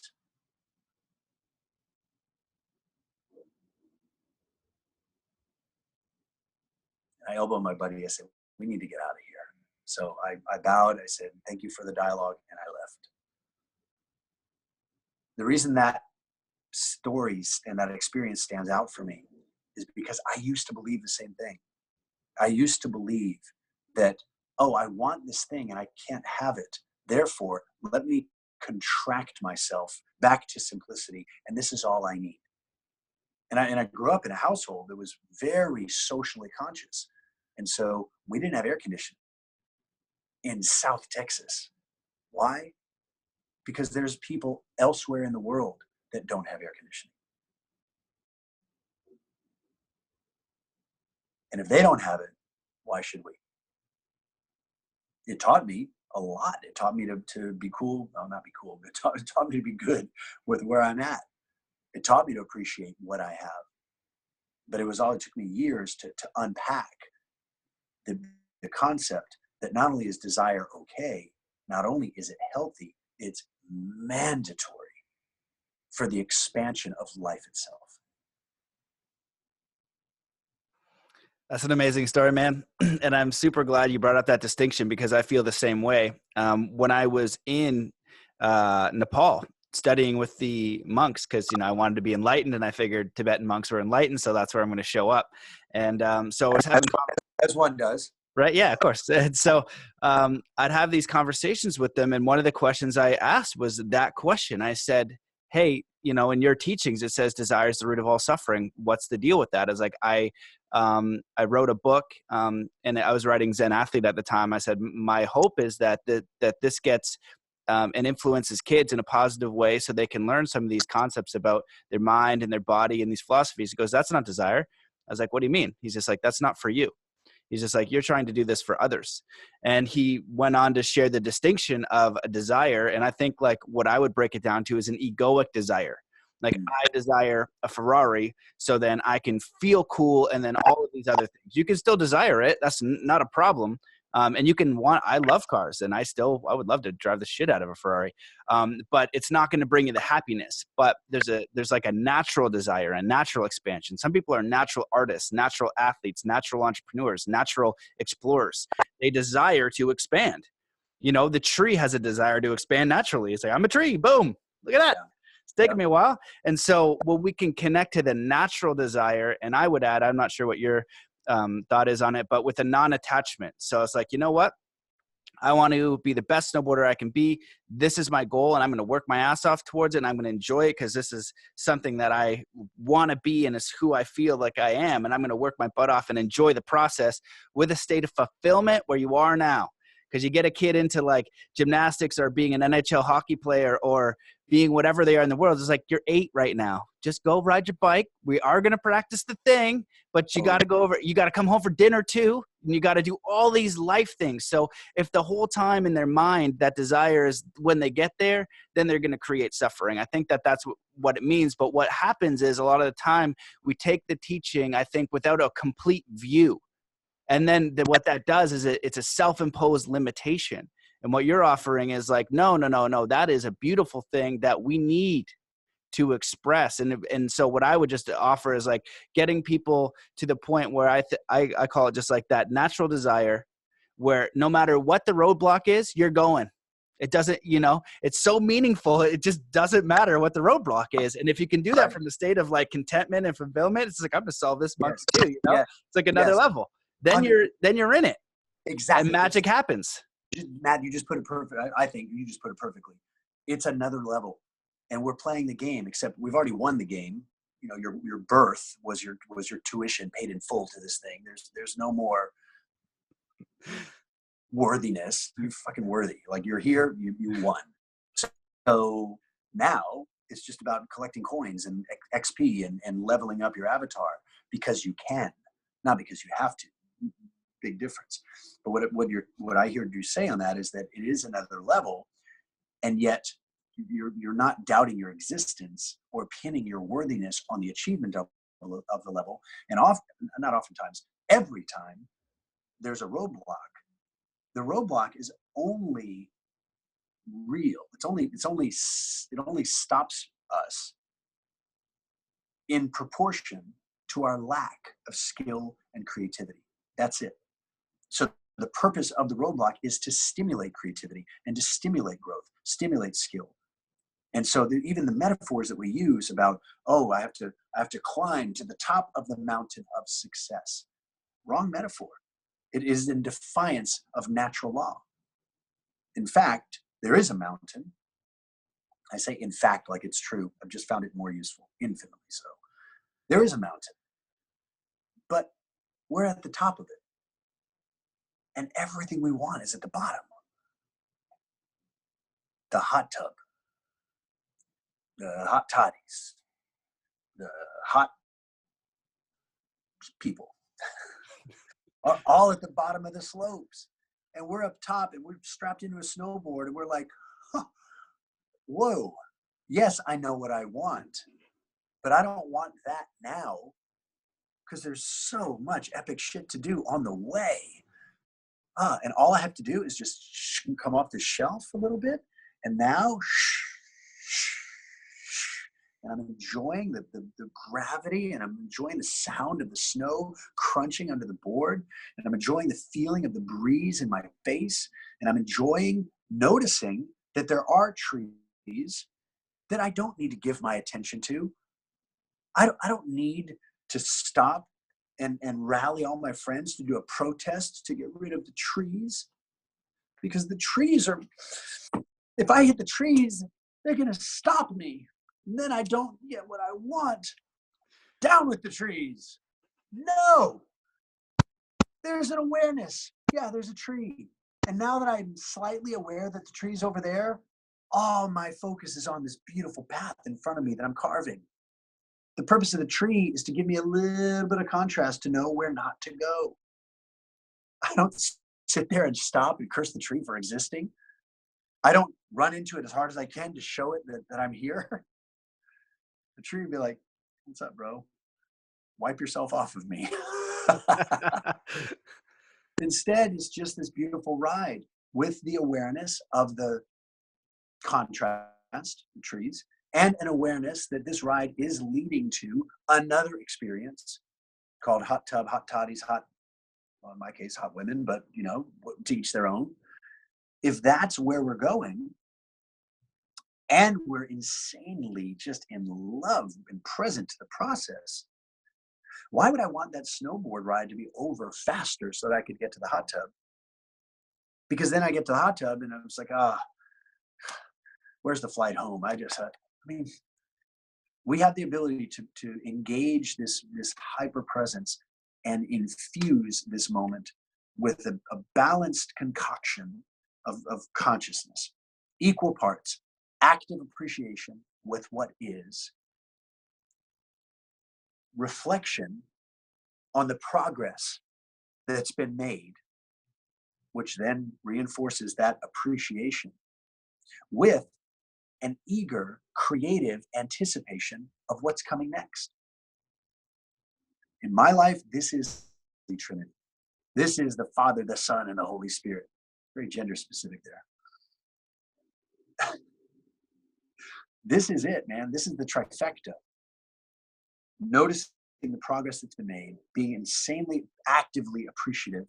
I elbowed my buddy. I said, we need to get out of here. So I bowed. I said, thank you for the dialogue. And I left. The reason that stories and that experience stands out for me is because I used to believe the same thing. I used to believe that, oh, I want this thing and I can't have it. Therefore, let me contract myself back to simplicity. And this is all I need. And I grew up in a household that was very socially conscious. And so we didn't have air conditioning in South Texas. Why? Because there's people elsewhere in the world that don't have air conditioning. And if they don't have it, why should we? It taught me a lot. It taught me to be cool. Well, not be cool, but it taught me to be good with where I'm at. It taught me to appreciate what I have. But it took me years to unpack the concept that not only is desire okay, not only is it healthy, it's mandatory for the expansion of life itself. That's an amazing story, man. And I'm super glad you brought up that distinction because I feel the same way. When I was in Nepal, studying with the monks because, you know, I wanted to be enlightened, and I figured Tibetan monks were enlightened, so that's where I'm going to show up. And so I was having as one does. right, yeah, of course. And so I'd have these conversations with them, and one of the questions I asked was that question. I said, "Hey, you know, in your teachings it says desire is the root of all suffering. What's the deal with that?" I was like, I wrote a book, and I was writing Zen Athlete at the time. I said, my hope is that this gets and influences kids in a positive way, so they can learn some of these concepts about their mind and their body and these philosophies. He goes, "That's not desire." I was like, "What do you mean?" He's just like, "That's not for you." He's just like, "You're trying to do this for others." And he went on to share the distinction of a desire. And I think like what I would break it down to is an egoic desire. Like I desire a Ferrari so then I can feel cool, and then all of these other things. You can still desire it. That's not a problem. And you can I love cars, and I would love to drive the shit out of a Ferrari. But it's not going to bring you the happiness. But there's like a natural desire, a natural expansion. Some people are natural artists, natural athletes, natural entrepreneurs, natural explorers. They desire to expand. You know, the tree has a desire to expand naturally. It's like, I'm a tree. Boom. Look at that. It's taken me a while. And so we can connect to the natural desire. And I would add, I'm not sure what your thought is on it, but with a non-attachment. So it's like, you know what? I want to be the best snowboarder I can be. This is my goal, and I'm going to work my ass off towards it, and I'm going to enjoy it because this is something that I want to be, and it's who I feel like I am, and I'm going to work my butt off and enjoy the process with a state of fulfillment where you are now. Because you get a kid into like gymnastics or being an NHL hockey player or being whatever they are in the world. It's like, you're 8 right now. Just go ride your bike. We are going to practice the thing, but you got to go over. You got to come home for dinner too. And you got to do all these life things. So if the whole time in their mind that desire is when they get there, then they're going to create suffering. I think that that's what it means. But what happens is a lot of the time we take the teaching, I think, without a complete view. And then what that does is it's a self-imposed limitation. And what you're offering is like, no, that is a beautiful thing that we need to express. And so what I would just offer is like getting people to the point where I call it just like that natural desire, where no matter what the roadblock is, you're going. It doesn't, you know, it's so meaningful. It just doesn't matter what the roadblock is. And if you can do that from the state of like contentment and fulfillment, it's like, I'm going to solve this month too, you know, it's like another level. Then you're in it. Exactly. And magic happens. Matt, you just put it perfect. I think you just put it perfectly. It's another level, and we're playing the game. Except we've already won the game. You know, your birth was your tuition paid in full to this thing. There's no more worthiness. You're fucking worthy. Like, you're here. You won. So now it's just about collecting coins and XP and leveling up your avatar because you can, not because you have to. Big difference. But what I heard you say on that is that it is another level, and yet you're not doubting your existence or pinning your worthiness on the achievement of the level. And not oftentimes, every time there's a roadblock, the roadblock is only real. It only stops us in proportion to our lack of skill and creativity. That's it. So the purpose of the roadblock is to stimulate creativity and to stimulate growth, stimulate skill. And so even the metaphors that we use about, I have to climb to the top of the mountain of success. Wrong metaphor. It is in defiance of natural law. In fact, there is a mountain. I say in fact like it's true. I've just found it more useful, infinitely so. There is a mountain, but we're at the top of it. And everything we want is at the bottom. The hot tub, the hot toddies, the hot people are all at the bottom of the slopes. And we're up top and we're strapped into a snowboard and we're like, whoa, yes, I know what I want, but I don't want that now because there's so much epic shit to do on the way. And all I have to do is just come off the shelf a little bit. And now, and I'm enjoying the gravity, and I'm enjoying the sound of the snow crunching under the board. And I'm enjoying the feeling of the breeze in my face. And I'm enjoying noticing that there are trees that I don't need to give my attention to. I don't need to stop and rally all my friends to do a protest to get rid of the trees, because the trees are, if I hit the trees, they're going to stop me. And then I don't get what I want. Down with the trees. No, there's an awareness. Yeah, there's a tree. And now that I'm slightly aware that the tree's over there, all my focus is on this beautiful path in front of me that I'm carving. The purpose of the tree is to give me a little bit of contrast to know where not to go. I don't sit there and stop and curse the tree for existing. I don't run into it as hard as I can to show it that I'm here. The tree would be like, what's up, bro? Wipe yourself off of me. Instead, it's just this beautiful ride with the awareness of the contrast, the trees, and an awareness that this ride is leading to another experience called hot tub, hot toddies, well, in my case, hot women, but to each their own. If that's where we're going, and we're insanely just in love and present to the process, why would I want that snowboard ride to be over faster so that I could get to the hot tub? Because then I get to the hot tub and I'm just like, where's the flight home? We have the ability to engage this hyper presence and infuse this moment with a balanced concoction of consciousness, equal parts, active appreciation with what is, reflection on the progress that's been made, which then reinforces that appreciation with an eager, creative anticipation of what's coming next. In my life, this is the Trinity. This is the Father, the Son, and the Holy Spirit. Very gender specific there. This is it, man. This is the trifecta. Noticing the progress that's been made, being insanely actively appreciative,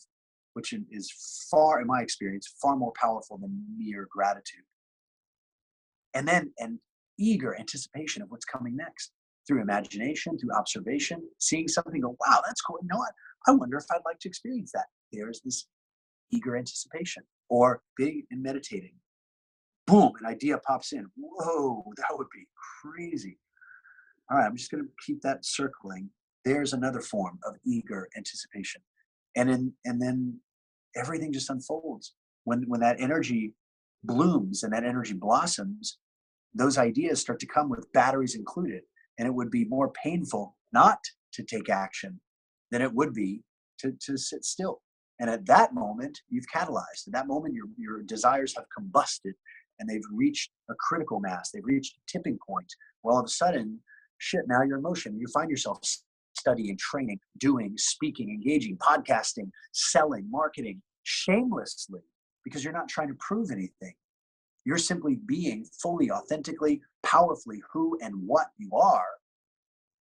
which is far, in my experience, far more powerful than mere gratitude. And then an eager anticipation of what's coming next through imagination, through observation, seeing something, go, wow, that's cool. You know what? I wonder if I'd like to experience that. There's this eager anticipation. Or being and meditating. Boom, an idea pops in. Whoa, that would be crazy. All right, I'm just going to keep that circling. There's another form of eager anticipation. And then everything just unfolds. When that energy blooms and that energy blossoms, those ideas start to come with batteries included. And it would be more painful not to take action than it would be to sit still. And at that moment, you've catalyzed. At that moment, your desires have combusted and they've reached a critical mass. They've reached a tipping point. Well, all of a sudden, shit, now you're in motion. You find yourself studying, training, doing, speaking, engaging, podcasting, selling, marketing, shamelessly, because you're not trying to prove anything. You're simply being fully, authentically, powerfully who and what you are.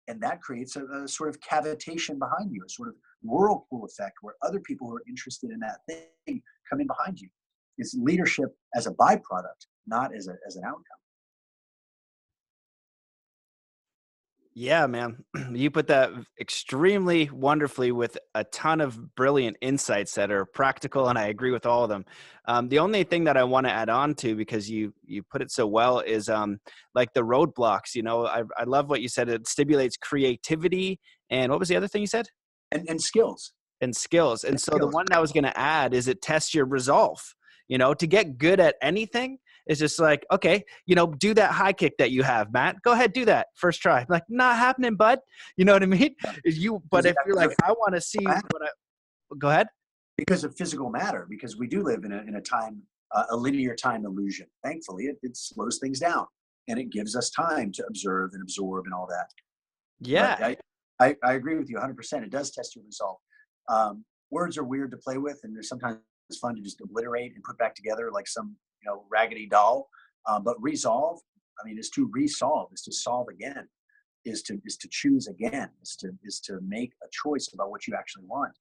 And that creates a sort of cavitation behind you, a sort of whirlpool effect where other people who are interested in that thing come in behind you. It's leadership as a byproduct, not as an outcome. Yeah, man. You put that extremely wonderfully with a ton of brilliant insights that are practical, and I agree with all of them. The only thing that I want to add on to, because you put it so well, is like the roadblocks. I love what you said. It stimulates creativity, and what was the other thing you said? And skills. And skills. And so the one I was going to add is it tests your resolve. To get good at anything is just like, okay, do that high kick that you have, Matt. Go ahead, do that first try. I'm like, not happening, bud. You know what I mean? But if you're like, I want to see go ahead. Because of physical matter, because we do live in a time, a linear time illusion. Thankfully, it slows things down and it gives us time to observe and absorb and all that. Yeah. But I agree with you 100%. It does test your resolve. Words are weird to play with, and they're sometimes fun to just obliterate and put back together like some raggedy doll. But resolve, is to resolve, is to solve again, is to choose again, is to make a choice about what you actually want.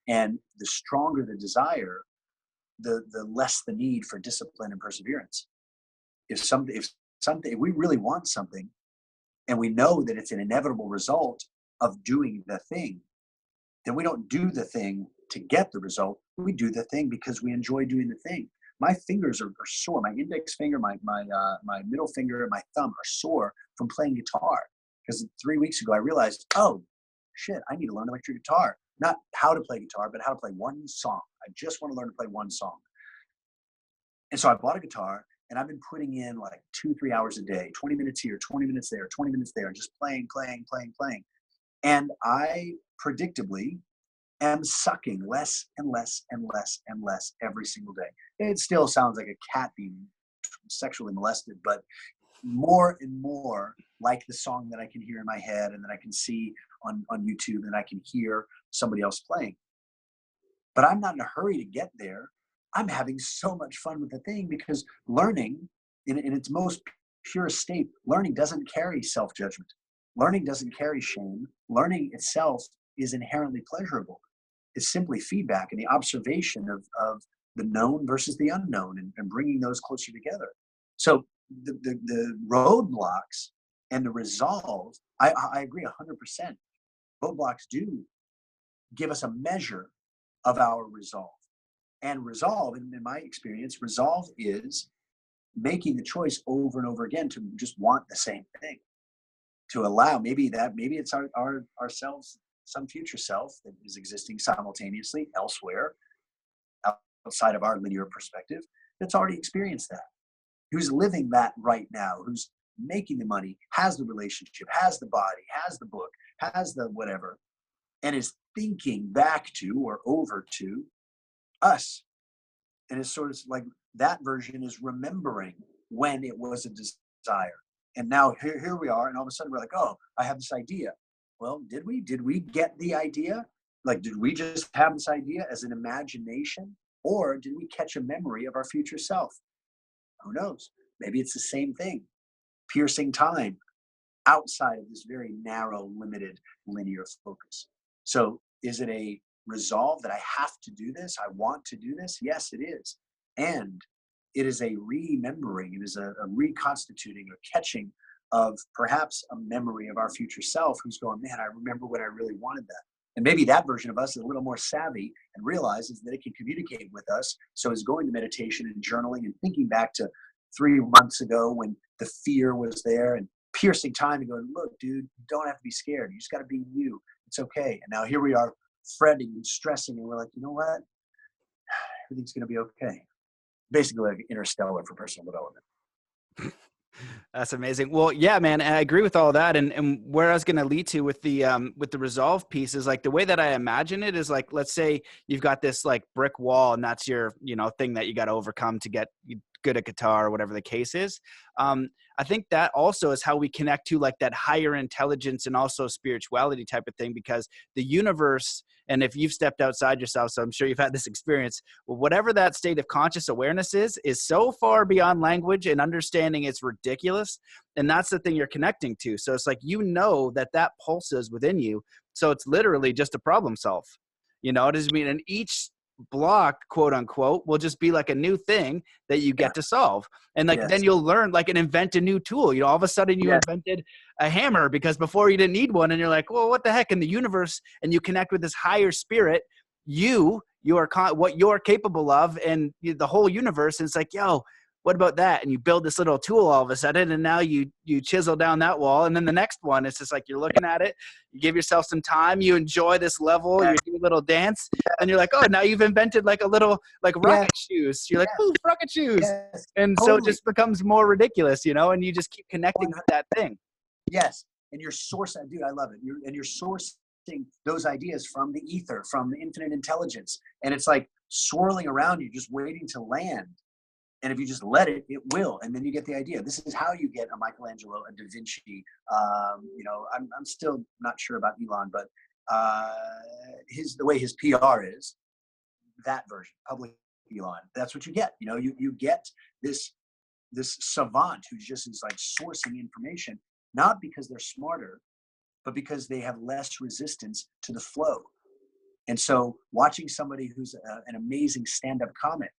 And the stronger the desire, the less the need for discipline and perseverance. If something, if we really want something and we know that it's an inevitable result of doing the thing, then we don't do the thing to get the result. We do the thing because we enjoy doing the thing. My fingers are sore. My index finger, my middle finger, and my thumb are sore from playing guitar. Because 3 weeks ago, I realized, oh, shit, I need to learn electric guitar. Not how to play guitar, but how to play one song. I just want to learn to play one song. And so I bought a guitar, and I've been putting in like 2-3 hours a day, 20 minutes here, 20 minutes there, 20 minutes there, just playing. And I predictably am sucking less and less and less and less every single day. It still sounds like a cat being sexually molested, but more and more like the song that I can hear in my head and that I can see on YouTube and I can hear somebody else playing. But I'm not in a hurry to get there. I'm having so much fun with the thing because learning in its most pure state, learning doesn't carry self-judgment. Learning doesn't carry shame. Learning itself is inherently pleasurable. It's simply feedback and the observation of the known versus the unknown and bringing those closer together. So the roadblocks and the resolve, I agree 100%. Roadblocks do give us a measure of our resolve. And resolve, in my experience, resolve is making the choice over and over again to just want the same thing. To allow, maybe it's ourselves, some future self that is existing simultaneously elsewhere, outside of our linear perspective, that's already experienced that, who's living that right now, who's making the money, has the relationship, has the body, has the book, has the whatever, and is thinking back to or over to us. And it's sort of like that version is remembering when it was a desire. And now here we are, and all of a sudden we're like, oh, I have this idea. Well, did we? Did we get the idea? Like, did we just have this idea as an imagination? Or did we catch a memory of our future self? Who knows? Maybe it's the same thing. Piercing time outside of this very narrow, limited, linear focus. So is it a resolve that I have to do this? I want to do this? Yes, it is. And it is a remembering, it is a reconstituting or catching of perhaps a memory of our future self who's going, man, I remember when I really wanted that. And maybe that version of us is a little more savvy and realizes that it can communicate with us. So is going to meditation and journaling and thinking back to 3 months ago when the fear was there and piercing time and going, look, dude, you don't have to be scared. You just got to be you. It's okay. And now here we are fretting and stressing. And we're like, you know what? Everything's going to be okay. Basically like Interstellar for personal development. That's amazing. Well, yeah, man, I agree with all that. And where I was going to lead to with the resolve piece is like the way that I imagine it is like, let's say you've got this like brick wall and that's your, thing that you got to overcome to get good at guitar or whatever the case is. I think that also is how we connect to like that higher intelligence and also spirituality type of thing, because the universe, and if you've stepped outside yourself, so I'm sure you've had this experience, well, whatever that state of conscious awareness is so far beyond language and understanding, it's ridiculous. And that's the thing you're connecting to. So it's like, that pulses within you. So it's literally just a problem solve. It doesn't mean, and each block, quote unquote, will just be like a new thing that you get to solve. And like, then you'll learn like and invent a new tool. All of a sudden you invented a hammer because before you didn't need one. And you're like, well, what the heck, in the universe? And you connect with this higher spirit, you are what you're capable of, and the whole universe. And it's like, yo, what about that? And you build this little tool all of a sudden, and now you chisel down that wall. And then the next one, it's just like, you're looking at it, you give yourself some time, you enjoy this level, you do a little dance, and you're like, oh, now you've invented like a little, like rocket shoes. You're like, poof, rocket shoes. And so it just becomes more ridiculous, and you just keep connecting with that thing. Yes. And you're sourcing, dude, I love it. You're sourcing those ideas from the ether, from the infinite intelligence. And it's like swirling around you, just waiting to land. And if you just let it, it will. And then you get the idea. This is how you get a Michelangelo, a Da Vinci. I'm still not sure about Elon, but the way his PR is, that version, public Elon, that's what you get. You get this savant who just is like sourcing information, not because they're smarter, but because they have less resistance to the flow. And so watching somebody who's an amazing stand-up comic,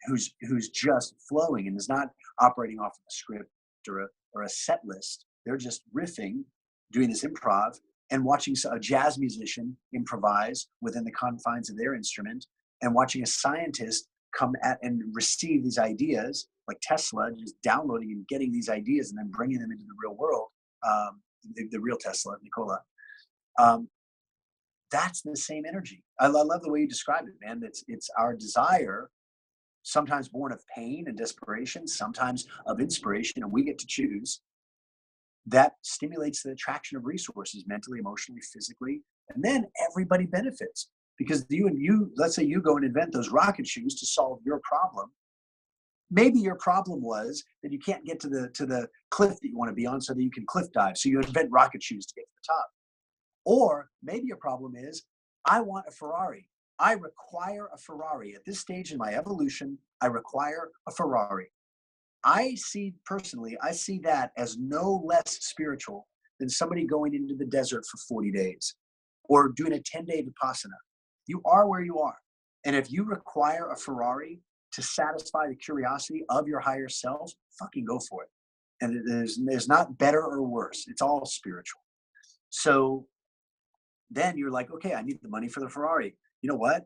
who's just flowing and is not operating off of the script, or a set list. They're just riffing, doing this improv, and watching a jazz musician improvise within the confines of their instrument, and watching a scientist come at and receive these ideas, like Tesla, just downloading and getting these ideas and then bringing them into the real world. The real Tesla, Nikola. That's the same energy. I love the way you described it, man. It's our desire, sometimes born of pain and desperation, sometimes of inspiration, and we get to choose. That stimulates the attraction of resources mentally, emotionally, physically, and then everybody benefits. Because let's say you go and invent those rocket shoes to solve your problem. Maybe your problem was that you can't get to the cliff that you want to be on, so that you can cliff dive. So you invent rocket shoes to get to the top. Or maybe your problem is, I want a Ferrari. I require a Ferrari. At this stage in my evolution, I require a Ferrari. I see that as no less spiritual than somebody going into the desert for 40 days or doing a 10-day Vipassana. You are where you are. And if you require a Ferrari to satisfy the curiosity of your higher self, fucking go for it. And there's not better or worse. It's all spiritual. So then you're like, okay, I need the money for the Ferrari. You know what?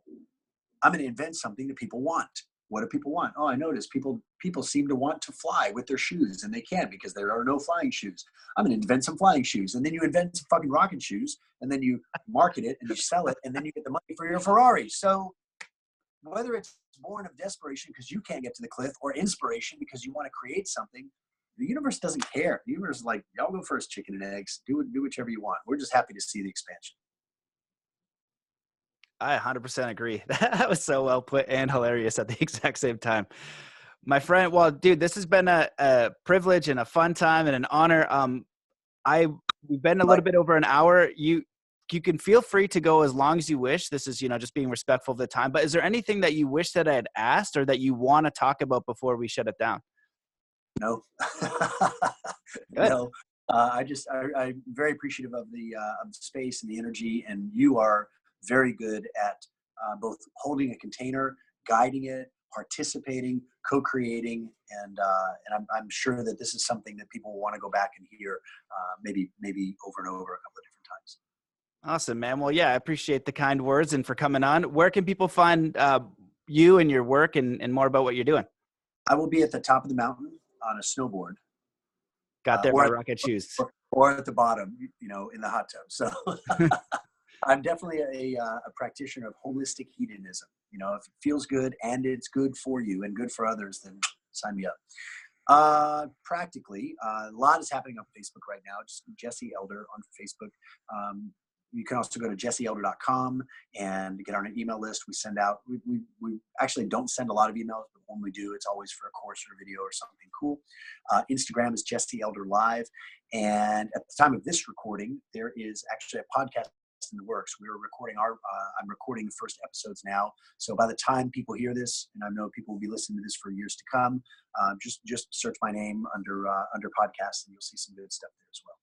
I'm going to invent something that people want. What do people want? Oh, I noticed people seem to want to fly with their shoes, and they can't because there are no flying shoes. I'm going to invent some flying shoes. And then you invent some fucking rocket shoes, and then you market it and you sell it, and then you get the money for your Ferrari. So whether it's born of desperation because you can't get to the cliff, or inspiration because you want to create something, the universe doesn't care. The universe is like, y'all go first, chicken and eggs. Do whichever you want. We're just happy to see the expansion. I 100% agree. That was so well put and hilarious at the exact same time. My friend, well, dude, this has been a privilege and a fun time and an honor. We've been a little bit over an hour. You can feel free to go as long as you wish. This is, just being respectful of the time. But is there anything that you wish that I had asked or that you want to talk about before we shut it down? No. Good. No. I'm very appreciative of the space and the energy, and you are very good at both holding a container, guiding it, participating, co-creating, and I'm sure that this is something that people will want to go back and hear, maybe over and over a couple of different times. Awesome, man. Well, yeah, I appreciate the kind words and for coming on. Where can people find you and your work and more about what you're doing? I will be at the top of the mountain on a snowboard. Got there by rocket shoes. Or at the bottom, in the hot tub. So I'm definitely a practitioner of holistic hedonism. If it feels good and it's good for you and good for others, then sign me up. Practically, a lot is happening on Facebook right now. Just Jesse Elder on Facebook. You can also go to jesseelder.com and get on an email list. We send out, we actually don't send a lot of emails, but when we do, it's always for a course or a video or something cool. Instagram is Jesse Elder Live. And at the time of this recording, there is actually a podcast in the works. I'm recording the first episodes now. So by the time people hear this, and I know people will be listening to this for years to come, just search my name under podcasts and you'll see some good stuff there as well.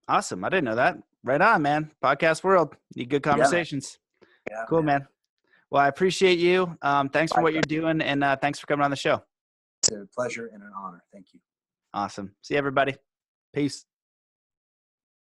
Awesome. I didn't know that. Right on, man. Podcast world. Need good conversations. Yeah, cool, man. Well, I appreciate you. Thanks for what you're doing. And thanks for coming on the show. It's a pleasure and an honor. Thank you. Awesome. See you, everybody. Peace.